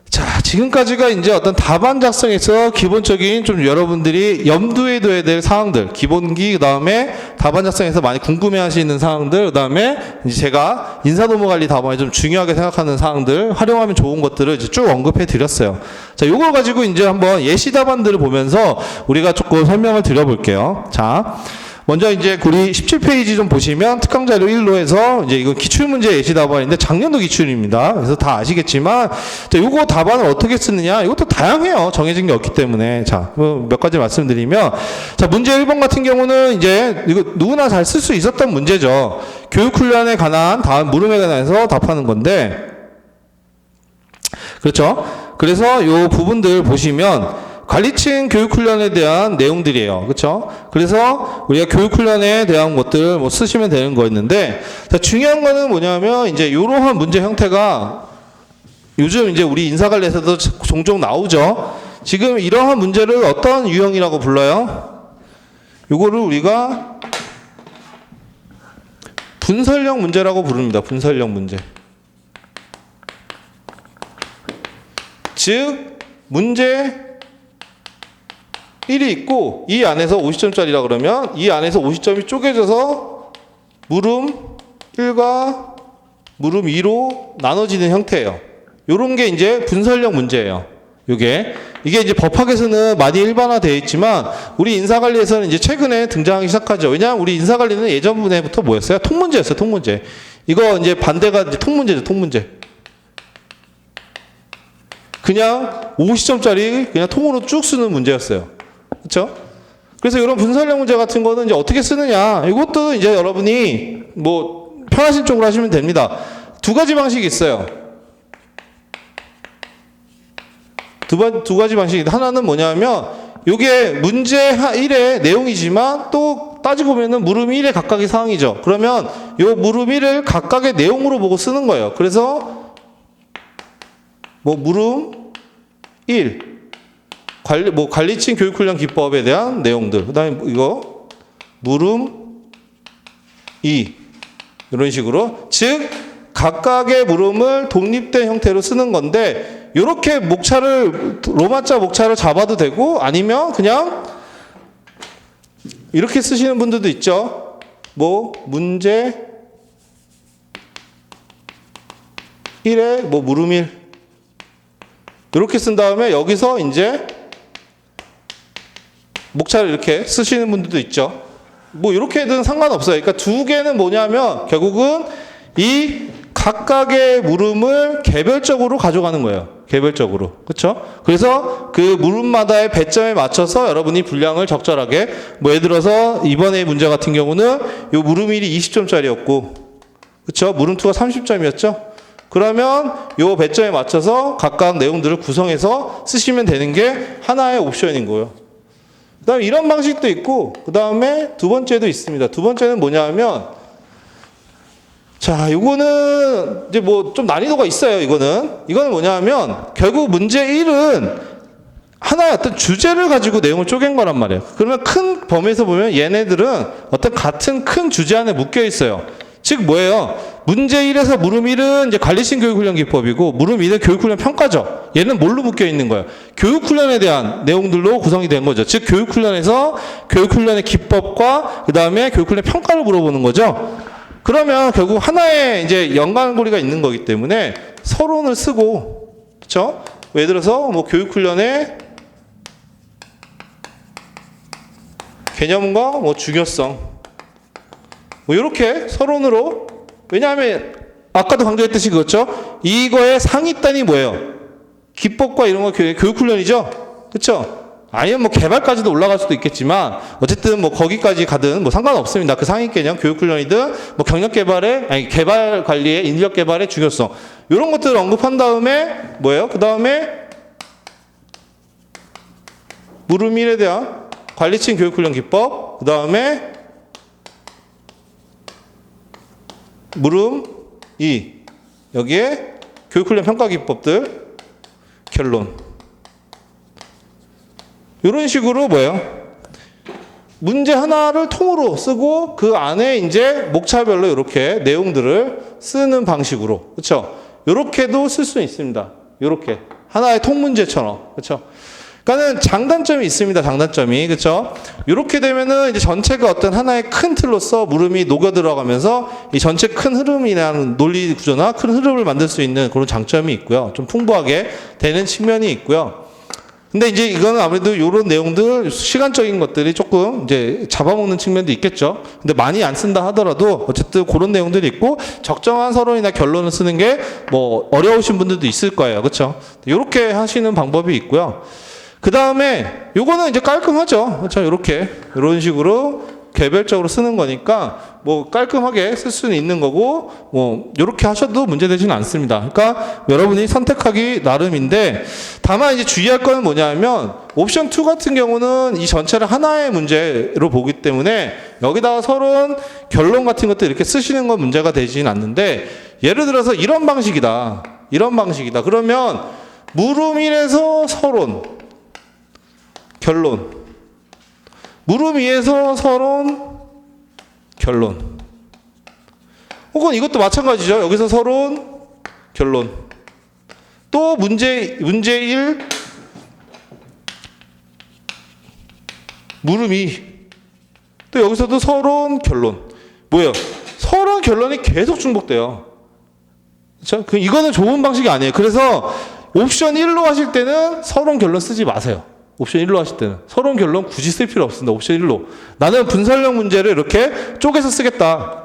자, 지금까지가 이제 어떤 답안 작성에서 기본적인 좀 여러분들이 염두에 둬야 될 사항들, 기본기, 그 다음에 답안 작성에서 많이 궁금해 하시는 사항들, 그 다음에 이제 제가 인사노무 관리 답안에 좀 중요하게 생각하는 사항들, 활용하면 좋은 것들을 이제 쭉 언급해 드렸어요. 자, 요걸 가지고 이제 한번 예시 답안들을 보면서 우리가 조금 설명을 드려볼게요. 자, 먼저 이제 우리 17페이지 좀 보시면 특강 자료 1로 해서 이제 이거 기출문제 예시 답안인데 작년도 기출입니다. 그래서 다 아시겠지만 자, 요거 답안을 어떻게 쓰느냐 이것도 다양해요. 정해진 게 없기 때문에. 자, 몇 가지 말씀드리면 자, 문제 1번 같은 경우는 이제 이거 누구나 잘 쓸 수 있었던 문제죠. 교육 훈련에 관한 다음 물음에 관해서 답하는 건데 그렇죠? 그래서 요 부분들 보시면 관리층 교육훈련에 대한 내용들이에요. 그렇죠? 그래서 우리가 교육훈련에 대한 것들 뭐 쓰시면 되는 거였는데 자, 중요한 거는 뭐냐면 이제 이러한 문제 형태가 요즘 이제 우리 인사관리에서도 종종 나오죠. 지금 이러한 문제를 어떤 유형이라고 불러요? 요거를 우리가 분설형 문제라고 부릅니다. 분설형 문제. 즉 문제 1이 있고 이 안에서 50점짜리라 그러면 이 안에서 50점이 쪼개져서 물음 1과 물음 2로 나눠지는 형태예요. 요런 게 이제 분설형 문제예요. 이게 이제 법학에서는 많이 일반화되어 있지만 우리 인사관리에서는 이제 최근에 등장하기 시작하죠. 왜냐하면 우리 인사관리는 예전부터 뭐였어요? 통문제였어요. 통문제. 이거 이제 반대가 이제 통문제죠. 통문제. 그냥 50점짜리 그냥 통으로 쭉 쓰는 문제였어요. 그렇죠? 그래서 이런 분설형 문제 같은 거는 이제 어떻게 쓰느냐 이것도 이제 여러분이 뭐 편하신 쪽으로 하시면 됩니다. 두 가지 방식이 있어요. 두 가지 방식이 하나는 뭐냐면 이게 문제 1의 내용이지만 또 따지고 보면은 물음 1의 각각의 사항이죠. 그러면 요 물음 1을 각각의 내용으로 보고 쓰는 거예요. 그래서 뭐 물음 1 관리층 교육훈련 기법에 대한 내용들. 그 다음에 이거, 물음 2. 이런 식으로. 즉, 각각의 물음을 독립된 형태로 쓰는 건데, 요렇게 로마자 목차를 잡아도 되고, 아니면 그냥, 이렇게 쓰시는 분들도 있죠. 뭐, 문제 1에 뭐, 물음 1. 이렇게 쓴 다음에 여기서 이제 목차를 이렇게 쓰시는 분들도 있죠. 뭐 이렇게든 상관없어요. 그러니까 두 개는 뭐냐면 결국은 이 각각의 물음을 개별적으로 가져가는 거예요. 개별적으로. 그렇죠? 그래서 그 물음마다의 배점에 맞춰서 여러분이 분량을 적절하게 뭐 예를 들어서 이번에 문제 같은 경우는 요 물음 1이 20점짜리였고 그렇죠? 물음 2가 30점이었죠? 그러면 요 배점에 맞춰서 각각 내용들을 구성해서 쓰시면 되는 게 하나의 옵션인 거예요. 그 다음에 이런 방식도 있고 그 다음에 두 번째도 있습니다. 두 번째는 뭐냐 하면 자 요거는 이제 뭐 좀 난이도가 있어요. 이거는 뭐냐 하면 결국 문제 1은 하나의 어떤 주제를 가지고 내용을 쪼갠 거란 말이에요. 그러면 큰 범위에서 보면 얘네들은 어떤 같은 큰 주제 안에 묶여 있어요. 즉 뭐예요? 문제 1에서 물음 1은 이제 관리층 교육훈련 기법이고 물음 2는 교육훈련 평가죠. 얘는 뭘로 묶여 있는 거예요? 교육훈련에 대한 내용들로 구성이 된 거죠. 즉 교육훈련에서 교육훈련의 기법과 그 다음에 교육훈련 평가를 물어보는 거죠. 그러면 결국 하나의 이제 연관고리가 있는 거기 때문에 서론을 쓰고, 그렇죠? 예를 들어서 뭐 교육훈련의 개념과 뭐 중요성 뭐 이렇게 서론으로 왜냐하면 아까도 강조했듯이 그렇죠. 이거의 상위단이 뭐예요? 기법과 이런 거 교육훈련이죠. 그렇죠? 아니면 뭐 개발까지도 올라갈 수도 있겠지만 어쨌든 뭐 거기까지 가든 뭐 상관없습니다. 그 상위 개념 교육훈련이든 뭐 경력 개발의 아니 개발 관리의 인력 개발의 중요성 이런 것들을 언급한 다음에 뭐예요? 그 다음에 물음 1에 대한 관리층 교육훈련 기법 그 다음에 물음 2 여기에 교육훈련 평가 기법들 결론 이런 식으로 뭐예요? 문제 하나를 통으로 쓰고 그 안에 이제 목차별로 이렇게 내용들을 쓰는 방식으로 그렇죠? 이렇게도 쓸 수 있습니다. 이렇게 하나의 통문제처럼 그렇죠? 그러니까는 장단점이 있습니다. 장단점이 그렇죠? 이렇게 되면은 이제 전체가 어떤 하나의 큰 틀로서 물음이 녹여 들어가면서 이 전체 큰 흐름이라는 논리 구조나 큰 흐름을 만들 수 있는 그런 장점이 있고요. 좀 풍부하게 되는 측면이 있고요. 근데 이제 이거는 아무래도 이런 내용들 시간적인 것들이 조금 이제 잡아먹는 측면도 있겠죠. 근데 많이 안 쓴다 하더라도 어쨌든 그런 내용들이 있고 적정한 서론이나 결론을 쓰는 게 뭐 어려우신 분들도 있을 거예요. 그렇죠? 이렇게 하시는 방법이 있고요. 그 다음에 요거는 이제 깔끔하죠. 그렇죠? 이렇게 이런 식으로 개별적으로 쓰는 거니까 뭐 깔끔하게 쓸 수는 있는 거고 뭐 이렇게 하셔도 문제되지는 않습니다. 그러니까 여러분이 선택하기 나름인데 다만 이제 주의할 거는 뭐냐면 옵션 2 같은 경우는 이 전체를 하나의 문제로 보기 때문에 여기다가 서론 결론 같은 것들 이렇게 쓰시는 건 문제가 되지는 않는데 예를 들어서 이런 방식이다. 그러면 물음 1에서 서론 결론 물음 2에서 서론 결론 혹은 이것도 마찬가지죠. 여기서 서론 결론 또 문제 1 물음 2 또 여기서도 서론 결론 뭐예요? 서론 결론이 계속 중복돼요. 그렇죠? 이거는 좋은 방식이 아니에요. 그래서 옵션 1로 하실 때는 서론 결론 쓰지 마세요. 옵션 1로 하실 때는 서론 결론 굳이 쓸 필요 없습니다. 옵션 1로 나는 분설형 문제를 이렇게 쪼개서 쓰겠다.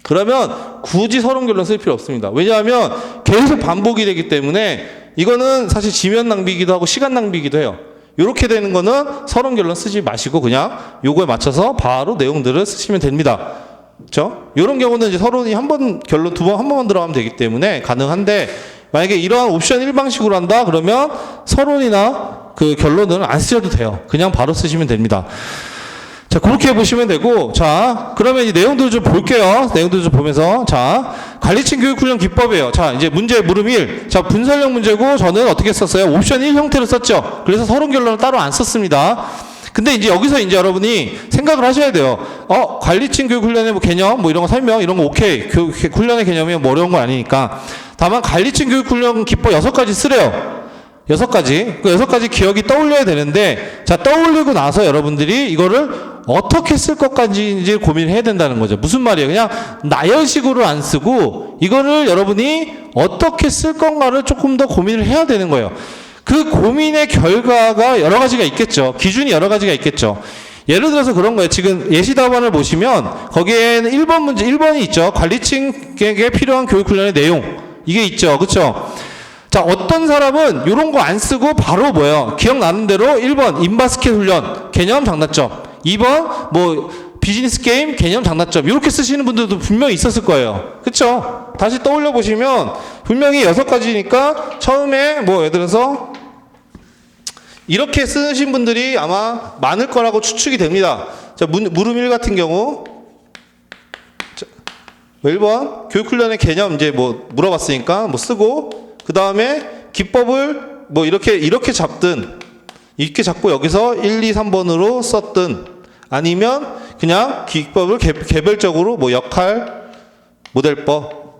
그러면 굳이 서론 결론 쓸 필요 없습니다. 왜냐하면 계속 반복이 되기 때문에 이거는 사실 지면 낭비이기도 하고 시간 낭비이기도 해요. 이렇게 되는 거는 서론 결론 쓰지 마시고 그냥 요거에 맞춰서 바로 내용들을 쓰시면 됩니다. 그렇죠? 이런 경우는 이제 서론이 한 번 결론 두 번 한 번만 들어가면 되기 때문에 가능한데 만약에 이러한 옵션 1 방식으로 한다 그러면 서론이나 그 결론은 안 쓰셔도 돼요. 그냥 바로 쓰시면 됩니다. 자, 그렇게 보시면 되고, 자, 그러면 이 내용들을 좀 볼게요. 내용들을 좀 보면서, 자, 관리층 교육 훈련 기법이에요. 자, 이제 문제 물음 1. 자, 분설형 문제고, 저는 어떻게 썼어요? 옵션 1 형태로 썼죠. 그래서 서론 결론을 따로 안 썼습니다. 근데 이제 여기서 이제 여러분이 생각을 하셔야 돼요. 관리층 교육 훈련의 뭐 개념, 뭐 이런 거 설명, 이런 거 오케이. 훈련의 개념이 뭐 어려운 건 아니니까. 다만 관리층 교육 훈련 기법 6가지 쓰래요. 6가지. 그 6가지 기억이 떠올려야 되는데, 자, 떠올리고 나서 여러분들이 이거를 어떻게 쓸 것까지 고민을 해야 된다는 거죠. 무슨 말이에요? 그냥 나열식으로 안 쓰고, 이거를 여러분이 어떻게 쓸 건가를 조금 더 고민을 해야 되는 거예요. 그 고민의 결과가 여러 가지가 있겠죠. 기준이 여러 가지가 있겠죠. 예를 들어서 그런 거예요. 지금 예시답안을 보시면, 거기에는 1번 문제, 1번이 있죠. 관리층에게 필요한 교육훈련의 내용. 이게 있죠. 그쵸? 자, 어떤 사람은 이런 거 안 쓰고 바로 뭐예요? 기억나는 대로 1번 인바스켓 훈련 개념 장단점 2번 뭐 비즈니스 게임 개념 장단점 이렇게 쓰시는 분들도 분명히 있었을 거예요. 그쵸? 다시 떠올려 보시면 분명히 6가지니까 처음에 뭐 예를 들어서 이렇게 쓰신 분들이 아마 많을 거라고 추측이 됩니다. 자, 물음 1 같은 경우 1번 교육훈련의 개념 이제 뭐 물어봤으니까 뭐 쓰고 그 다음에 기법을 뭐 이렇게 잡든 이렇게 잡고 여기서 1, 2, 3번으로 썼든 아니면 그냥 기법을 개별적으로 뭐 역할, 모델법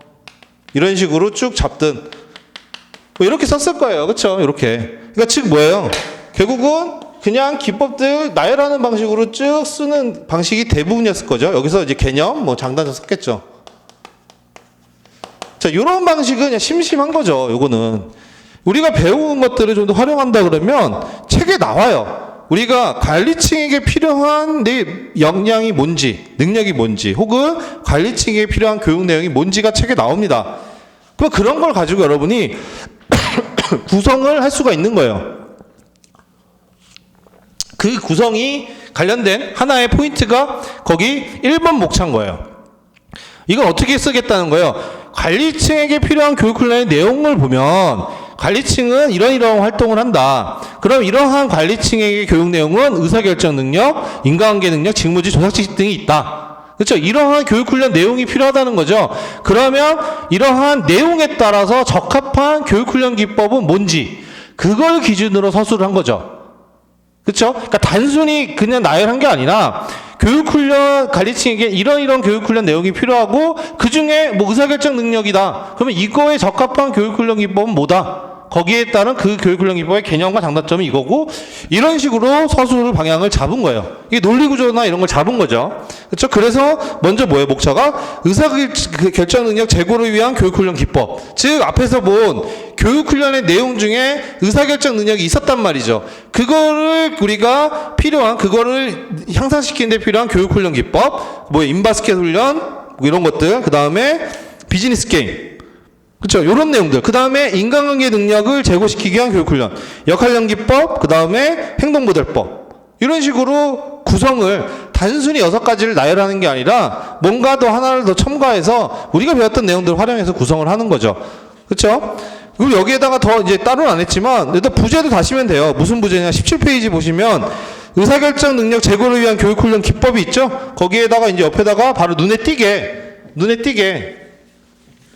이런 식으로 쭉 잡든 뭐 이렇게 썼을 거예요. 그렇죠? 이렇게. 그러니까 즉 뭐예요? 결국은 그냥 기법들 나열하는 방식으로 쭉 쓰는 방식이 대부분이었을 거죠. 여기서 이제 개념, 뭐 장단점 썼겠죠. 자, 요런 방식은 그냥 심심한 거죠. 요거는. 우리가 배운 것들을 좀 더 활용한다 그러면 책에 나와요. 우리가 관리층에게 필요한 내 역량이 뭔지, 능력이 뭔지, 혹은 관리층에게 필요한 교육 내용이 뭔지가 책에 나옵니다. 그럼 그런 걸 가지고 여러분이 구성을 할 수가 있는 거예요. 그 구성이 관련된 하나의 포인트가 거기 1번 목차인 거예요. 이걸 어떻게 쓰겠다는 거예요? 관리층에게 필요한 교육 훈련의 내용을 보면 관리층은 이런 활동을 한다. 그럼 이러한 관리층에게 교육 내용은 의사결정 능력, 인간관계 능력, 직무지, 조작지식 등이 있다. 그렇죠? 이러한 교육 훈련 내용이 필요하다는 거죠. 그러면 이러한 내용에 따라서 적합한 교육 훈련 기법은 뭔지 그걸 기준으로 서술을 한 거죠. 그렇죠? 그러니까 단순히 그냥 나열한 게 아니라 교육훈련 관리층에게 이런 교육훈련 내용이 필요하고 그 중에 뭐 의사결정 능력이다. 그러면 이거에 적합한 교육훈련 기법은 뭐다? 거기에 따른 그 교육훈련 기법의 개념과 장단점이 이거고 이런 식으로 서술 방향을 잡은 거예요. 이게 논리구조나 이런 걸 잡은 거죠. 그렇죠? 그래서 먼저 뭐예요? 목차가 의사결정 능력 제고를 위한 교육훈련 기법. 즉 앞에서 본 교육훈련의 내용 중에 의사결정 능력이 있었단 말이죠. 그거를 우리가 필요한 그거를 향상시키는 데 필요한 교육훈련 기법, 뭐 인바스켓 훈련 뭐 이런 것들, 그 다음에 비즈니스 게임, 그렇죠? 이런 내용들. 그 다음에 인간관계 능력을 제고시키기 위한 교육훈련, 역할형 기법, 그 다음에 행동모델법. 이런 식으로 구성을 단순히 6가지를 나열하는 게 아니라 뭔가 더 하나를 더 첨가해서 우리가 배웠던 내용들을 활용해서 구성을 하는 거죠. 그렇죠? 그리고 여기에다가 더 이제 따로는 안 했지만 일단 부제도 다시면 돼요. 무슨 부제냐? 17페이지 보시면 의사결정 능력 제고를 위한 교육훈련 기법이 있죠? 거기에다가 이제 옆에다가 바로 눈에 띄게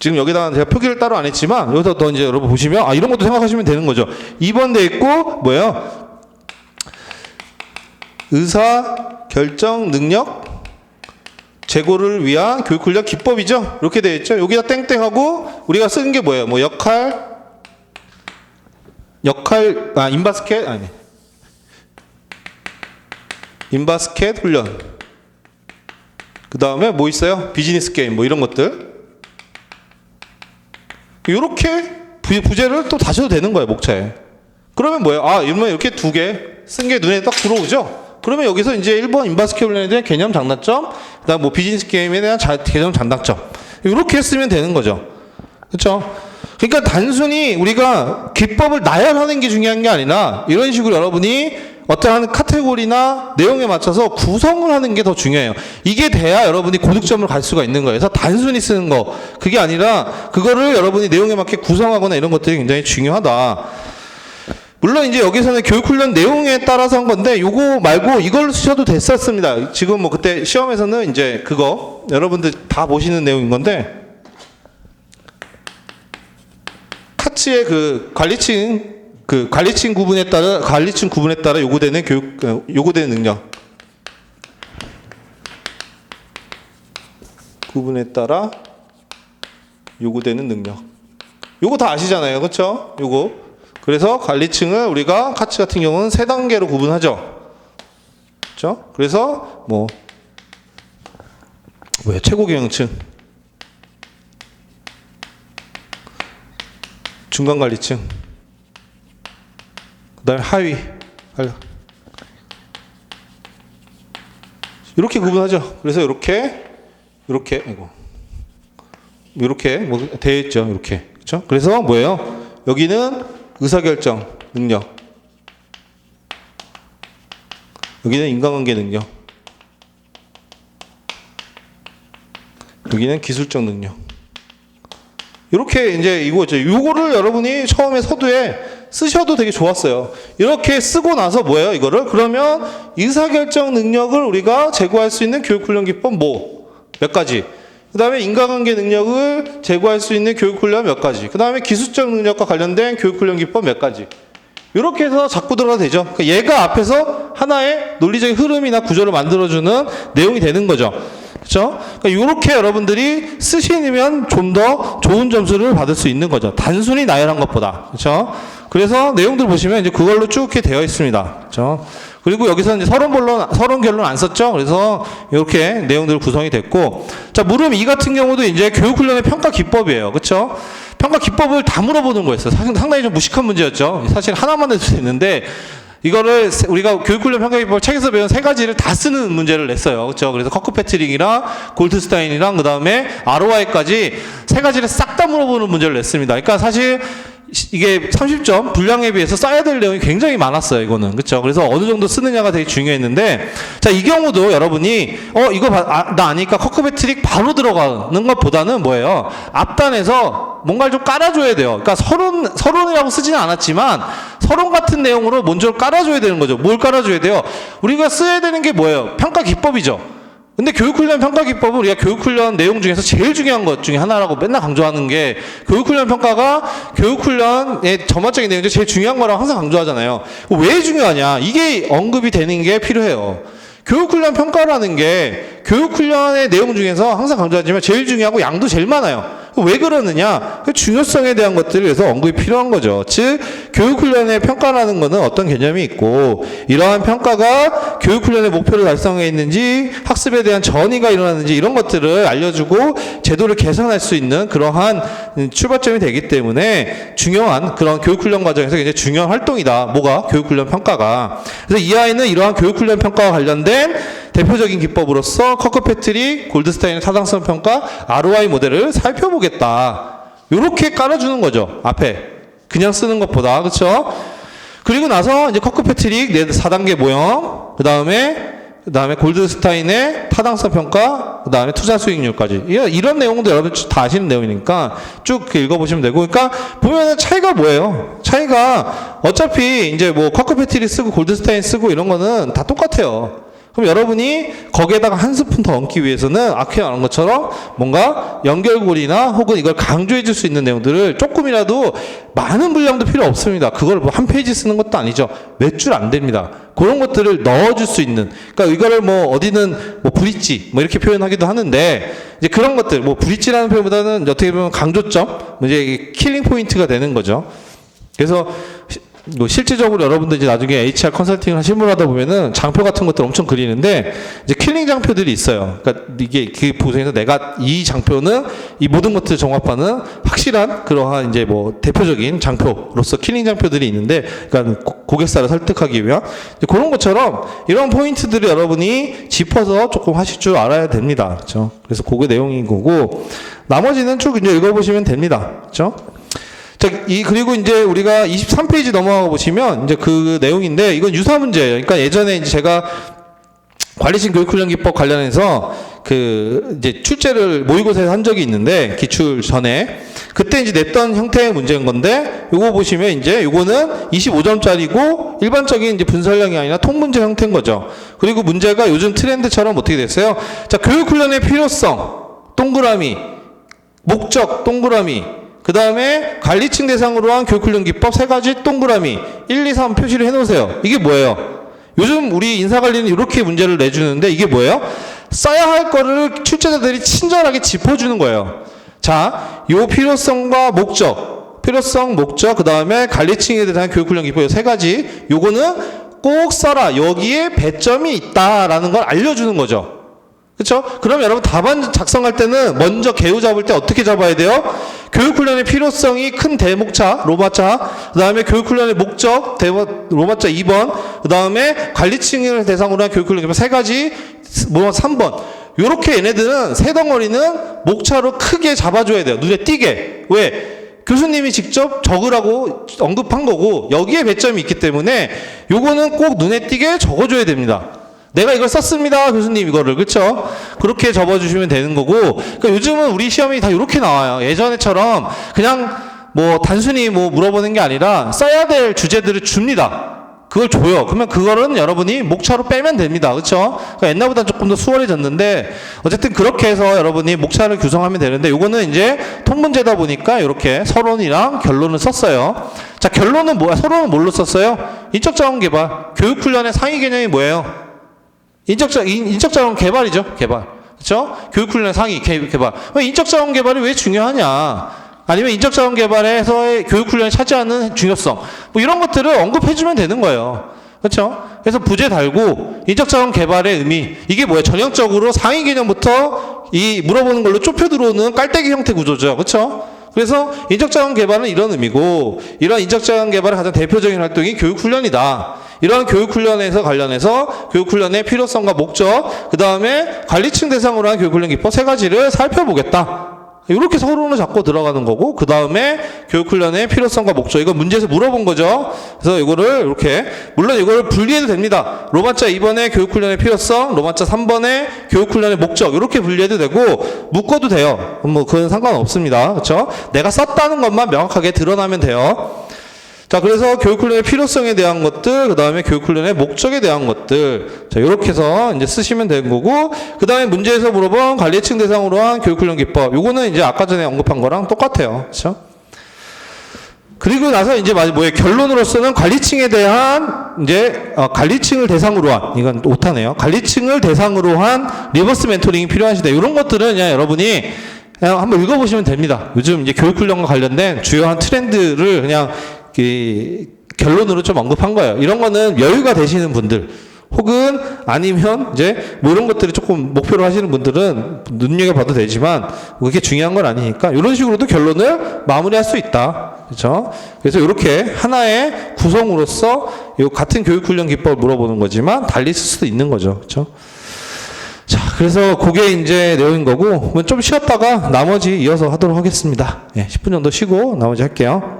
지금 여기다가 제가 표기를 따로 안 했지만 여기서 더 이제 여러분 보시면 아 이런 것도 생각하시면 되는 거죠. 2번 돼 있고 뭐예요? 의사결정 능력 제고를 위한 교육훈련 기법이죠. 이렇게 되어 있죠. 여기다 땡땡하고 우리가 쓰는 게 뭐예요? 뭐 인바스켓 훈련. 그 다음에 뭐 있어요? 비즈니스 게임 뭐 이런 것들. 이렇게 부제를 또 다셔도 되는 거예요, 목차에. 그러면 뭐예요? 아, 이러면 이렇게 2개 쓴 게 눈에 딱 들어오죠? 그러면 여기서 이제 1번 인바스켓 훈련에 대한 개념 장단점, 그 다음 뭐 비즈니스 게임에 대한 개념 장단점. 이렇게 쓰면 되는 거죠. 그렇죠? 그러니까 단순히 우리가 기법을 나열하는 게 중요한 게 아니라 이런 식으로 여러분이 어떠한 카테고리나 내용에 맞춰서 구성을 하는 게 더 중요해요. 이게 돼야 여러분이 고득점을 갈 수가 있는 거예요. 그래서 단순히 쓰는 거 그게 아니라 그거를 여러분이 내용에 맞게 구성하거나 이런 것들이 굉장히 중요하다. 물론 이제 여기서는 교육훈련 내용에 따라서 한 건데 요거 말고 이걸 쓰셔도 됐었습니다. 지금 뭐 그때 시험에서는 이제 그거 여러분들 다 보시는 내용인 건데 카츠의 그 관리층 구분에 따라 요구되는 요구되는 능력. 구분에 따라 요구되는 능력. 요거 다 아시잖아요. 그렇죠? 요거. 그래서 관리층을 우리가 카츠 같은 경우는 3단계로 구분하죠. 그렇죠? 그래서 뭐야? 최고 경영층. 중간 관리층, 그 다음에 하위, 이렇게 구분하죠. 그래서 이렇게 뭐 되어 있죠. 이렇게. 그렇죠? 그래서 뭐예요? 여기는 의사결정 능력, 여기는 인간관계 능력, 여기는 기술적 능력. 이렇게 이제 이거죠. 요거를 여러분이 처음에 서두에 쓰셔도 되게 좋았어요. 이렇게 쓰고 나서 뭐예요? 이거를 그러면 의사결정 능력을 우리가 제고할 수 있는 교육훈련 기법 몇 가지. 그 다음에 인간관계 능력을 제고할 수 있는 교육훈련 몇 가지. 그 다음에 기술적 능력과 관련된 교육훈련 기법 몇 가지. 이렇게 해서 잡고 들어가도 되죠. 그러니까 얘가 앞에서 하나의 논리적인 흐름이나 구조를 만들어주는 내용이 되는 거죠. 그렇죠? 그러니까 이렇게 여러분들이 쓰시면 좀 더 좋은 점수를 받을 수 있는 거죠. 단순히 나열한 것보다. 그렇죠? 그래서 내용들 보시면 이제 그걸로 쭉 이렇게 되어 있습니다. 그렇죠? 그리고 여기서 이제 서론 결론 안 썼죠? 그래서 이렇게 내용들 구성이 됐고, 자, 물음 2 같은 경우도 이제 교육훈련의 평가 기법이에요. 그렇죠? 평가 기법을 다 물어보는 거였어요. 상당히 좀 무식한 문제였죠. 사실 하나만 해도 있는데, 이거를 우리가 교육훈련 평가기법 책에서 배운 세 가지를 다 쓰는 문제를 냈어요. 그렇죠? 그래서 커크패트릭이랑 골드스타인이랑 그 다음에 ROI까지 세 가지를 싹 다 물어보는 문제를 냈습니다. 그러니까 사실 이게 30점 분량에 비해서 써야 될 내용이 굉장히 많았어요. 이거는 그렇죠. 그래서 어느 정도 쓰느냐가 되게 중요했는데, 자, 이 경우도 여러분이 이거 나 아니까 커크패트릭 바로 들어가는 것보다는 뭐예요? 앞단에서 뭔가를 좀 깔아줘야 돼요. 그러니까 서론이라고 쓰지는 않았지만 서론 같은 내용으로 먼저 깔아줘야 되는 거죠. 뭘 깔아줘야 돼요? 우리가 써야 되는 게 뭐예요? 평가 기법이죠. 근데 교육훈련 평가기법은 우리가 교육훈련 내용 중에서 제일 중요한 것 중에 하나라고 맨날 강조하는 게, 교육훈련 평가가 교육훈련의 전반적인 내용 중에 제일 중요한 거라고 항상 강조하잖아요. 왜 중요하냐? 이게 언급이 되는 게 필요해요. 교육훈련 평가라는 게 교육훈련의 내용 중에서 항상 강조하지만 제일 중요하고 양도 제일 많아요. 왜 그러느냐? 그 중요성에 대한 것들을 위해서 언급이 필요한 거죠. 즉, 교육훈련의 평가라는 것은 어떤 개념이 있고, 이러한 평가가 교육훈련의 목표를 달성해 있는지, 학습에 대한 전이가 일어나는지, 이런 것들을 알려주고 제도를 개선할 수 있는 그러한 출발점이 되기 때문에 중요한 그런 교육훈련 과정에서 굉장히 중요한 활동이다. 뭐가? 교육훈련 평가가. 그래서 이 아이는 이러한 교육훈련 평가와 관련된 대표적인 기법으로서 커크패트릭, 골드스타인의 타당성 평가, ROI 모델을 살펴보겠다. 요렇게 깔아주는 거죠. 앞에. 그냥 쓰는 것보다. 그렇죠? 그리고 나서 이제 커크패트릭 4단계 모형, 그 다음에 골드스타인의 타당성 평가, 그 다음에 투자 수익률까지. 이런 내용도 여러분 다 아시는 내용이니까 쭉 읽어보시면 되고. 그러니까 보면은 차이가 뭐예요? 차이가 어차피 이제 뭐 커크패트릭 쓰고 골드스타인 쓰고 이런 거는 다 똑같아요. 그럼 여러분이 거기에다가 한 스푼 더 얹기 위해서는 아까 말한 것처럼 뭔가 연결고리나 혹은 이걸 강조해 줄 수 있는 내용들을 조금이라도, 많은 분량도 필요 없습니다. 그걸 뭐 한 페이지 쓰는 것도 아니죠. 몇 줄 안 됩니다. 그런 것들을 넣어줄 수 있는, 그러니까 이거를 뭐 어디는 뭐 브릿지 뭐 이렇게 표현하기도 하는데, 이제 그런 것들, 뭐 브릿지라는 표현보다는 어떻게 보면 강조점, 이제 킬링 포인트가 되는 거죠. 그래서 뭐 실질적으로 여러분들 이제 나중에 HR 컨설팅을 실무를 하다 보면은 장표 같은 것들 엄청 그리는데, 이제 킬링 장표들이 있어요. 그러니까 이게 그 보상에서 내가 이 장표는 이 모든 것들을 종합하는 확실한 그러한 이제 뭐 대표적인 장표로서 킬링 장표들이 있는데, 그러니까 고객사를 설득하기 위한 그런 것처럼 이런 포인트들을 여러분이 짚어서 조금 하실 줄 알아야 됩니다. 그렇죠? 그래서 그게 내용인 거고, 나머지는 쭉 이제 읽어보시면 됩니다. 그렇죠? 자, 그리고 이제 우리가 23페이지 넘어가 보시면 이제 그 내용인데, 이건 유사 문제예요. 그러니까 예전에 이제 제가 관리진 교육훈련 기법 관련해서 이제 출제를 모의고사에서 한 적이 있는데, 기출 전에. 그때 이제 냈던 형태의 문제인 건데, 요거 보시면 이제 요거는 25점짜리고 일반적인 이제 분설형이 아니라 통문제 형태인 거죠. 그리고 문제가 요즘 트렌드처럼 어떻게 됐어요? 자, 교육훈련의 필요성, 동그라미, 목적, 동그라미, 그 다음에 관리층 대상으로 한 교육훈련 기법 세 가지 동그라미 1, 2, 3 표시를 해놓으세요. 이게 뭐예요? 요즘 우리 인사관리는 이렇게 문제를 내주는데, 이게 뭐예요? 써야 할 거를 출제자들이 친절하게 짚어주는 거예요. 자, 요 필요성과 목적, 그 다음에 관리층에 대한 교육훈련 기법 세 가지, 요거는 꼭 써라. 여기에 배점이 있다라는 걸 알려주는 거죠. 그렇죠? 그럼 여러분 답안 작성할 때는 먼저 개요 잡을 때 어떻게 잡아야 돼요? 교육훈련의 필요성이 큰 대목차, 로마차, 그 다음에 교육훈련의 목적, 로마차 2번, 그 다음에 관리층을 대상으로 한 교육훈련 세 가지, 뭐 3번. 요렇게 얘네들은 세 덩어리는 목차로 크게 잡아줘야 돼요. 눈에 띄게. 왜? 교수님이 직접 적으라고 언급한 거고, 여기에 배점이 있기 때문에 요거는 꼭 눈에 띄게 적어줘야 됩니다. 내가 이걸 썼습니다, 교수님, 이거를. 그쵸? 그렇게 접어주시면 되는 거고, 그러니까 요즘은 우리 시험이 다 이렇게 나와요. 예전에처럼 그냥 뭐 단순히 뭐 물어보는 게 아니라 써야 될 주제들을 줍니다. 그걸 줘요. 그러면 그거는 여러분이 목차로 빼면 됩니다. 그쵸? 그러니까 옛날보다 조금 더 수월해졌는데, 어쨌든 그렇게 해서 여러분이 목차를 구성하면 되는데, 요거는 이제 통문제다 보니까 이렇게 서론이랑 결론을 썼어요. 자, 결론은 뭐야? 서론은 뭘로 썼어요? 인적자원 개발. 교육훈련의 상위 개념이 뭐예요? 인적자원 개발이죠. 개발. 그렇죠? 교육훈련 상위 개발. 왜 인적자원 개발이 왜 중요하냐? 아니면 인적자원 개발에서의 교육훈련이 차지하는 중요성. 뭐 이런 것들을 언급해주면 되는 거예요. 그렇죠? 그래서 부제 달고 인적자원 개발의 의미. 이게 뭐예요? 전형적으로 상위 개념부터 이 물어보는 걸로 좁혀 들어오는 깔때기 형태 구조죠. 그렇죠? 그래서 인적자원 개발은 이런 의미고, 이런 인적자원 개발의 가장 대표적인 활동이 교육훈련이다. 이런 교육훈련에서 관련해서 교육훈련의 필요성과 목적, 그 다음에 관리층 대상으로 한 교육훈련 기법 세 가지를 살펴보겠다. 이렇게 서론을 잡고 들어가는 거고, 그 다음에 교육훈련의 필요성과 목적, 이건 문제에서 물어본 거죠. 그래서 이거를 이렇게, 물론 이걸 분리해도 됩니다. 로마자 2번의 교육훈련의 필요성, 로마자 3번의 교육훈련의 목적, 이렇게 분리해도 되고 묶어도 돼요. 뭐 그건 상관없습니다. 그렇죠? 내가 썼다는 것만 명확하게 드러나면 돼요. 자, 그래서 교육훈련의 필요성에 대한 것들, 그 다음에 교육훈련의 목적에 대한 것들, 자, 이렇게 해서 이제 쓰시면 되는 거고, 그 다음에 문제에서 물어본 관리층 대상으로 한 교육훈련 기법, 요거는 이제 아까 전에 언급한 거랑 똑같아요. 그렇죠? 그리고 나서 이제 뭐예요? 결론으로서는 관리층에 대한 이제 관리층을 대상으로 한, 이건 오타네요. 관리층을 대상으로 한 리버스 멘토링이 필요한 시대. 이런 것들은 그냥 여러분이 그냥 한번 읽어보시면 됩니다. 요즘 이제 교육훈련과 관련된 주요한 트렌드를 그냥 결론으로 좀 언급한 거예요. 이런 거는 여유가 되시는 분들, 혹은 아니면 이제 뭐 이런 것들이 조금 목표로 하시는 분들은 눈여겨봐도 되지만 그게 중요한 건 아니니까 이런 식으로도 결론을 마무리할 수 있다. 그렇죠? 그래서 이렇게 하나의 구성으로서 이 같은 교육훈련 기법을 물어보는 거지만 달리 쓸 수도 있는 거죠. 그렇죠? 자, 그래서 그게 이제 내용인 거고, 좀 쉬었다가 나머지 이어서 하도록 하겠습니다. 예, 10분 정도 쉬고 나머지 할게요.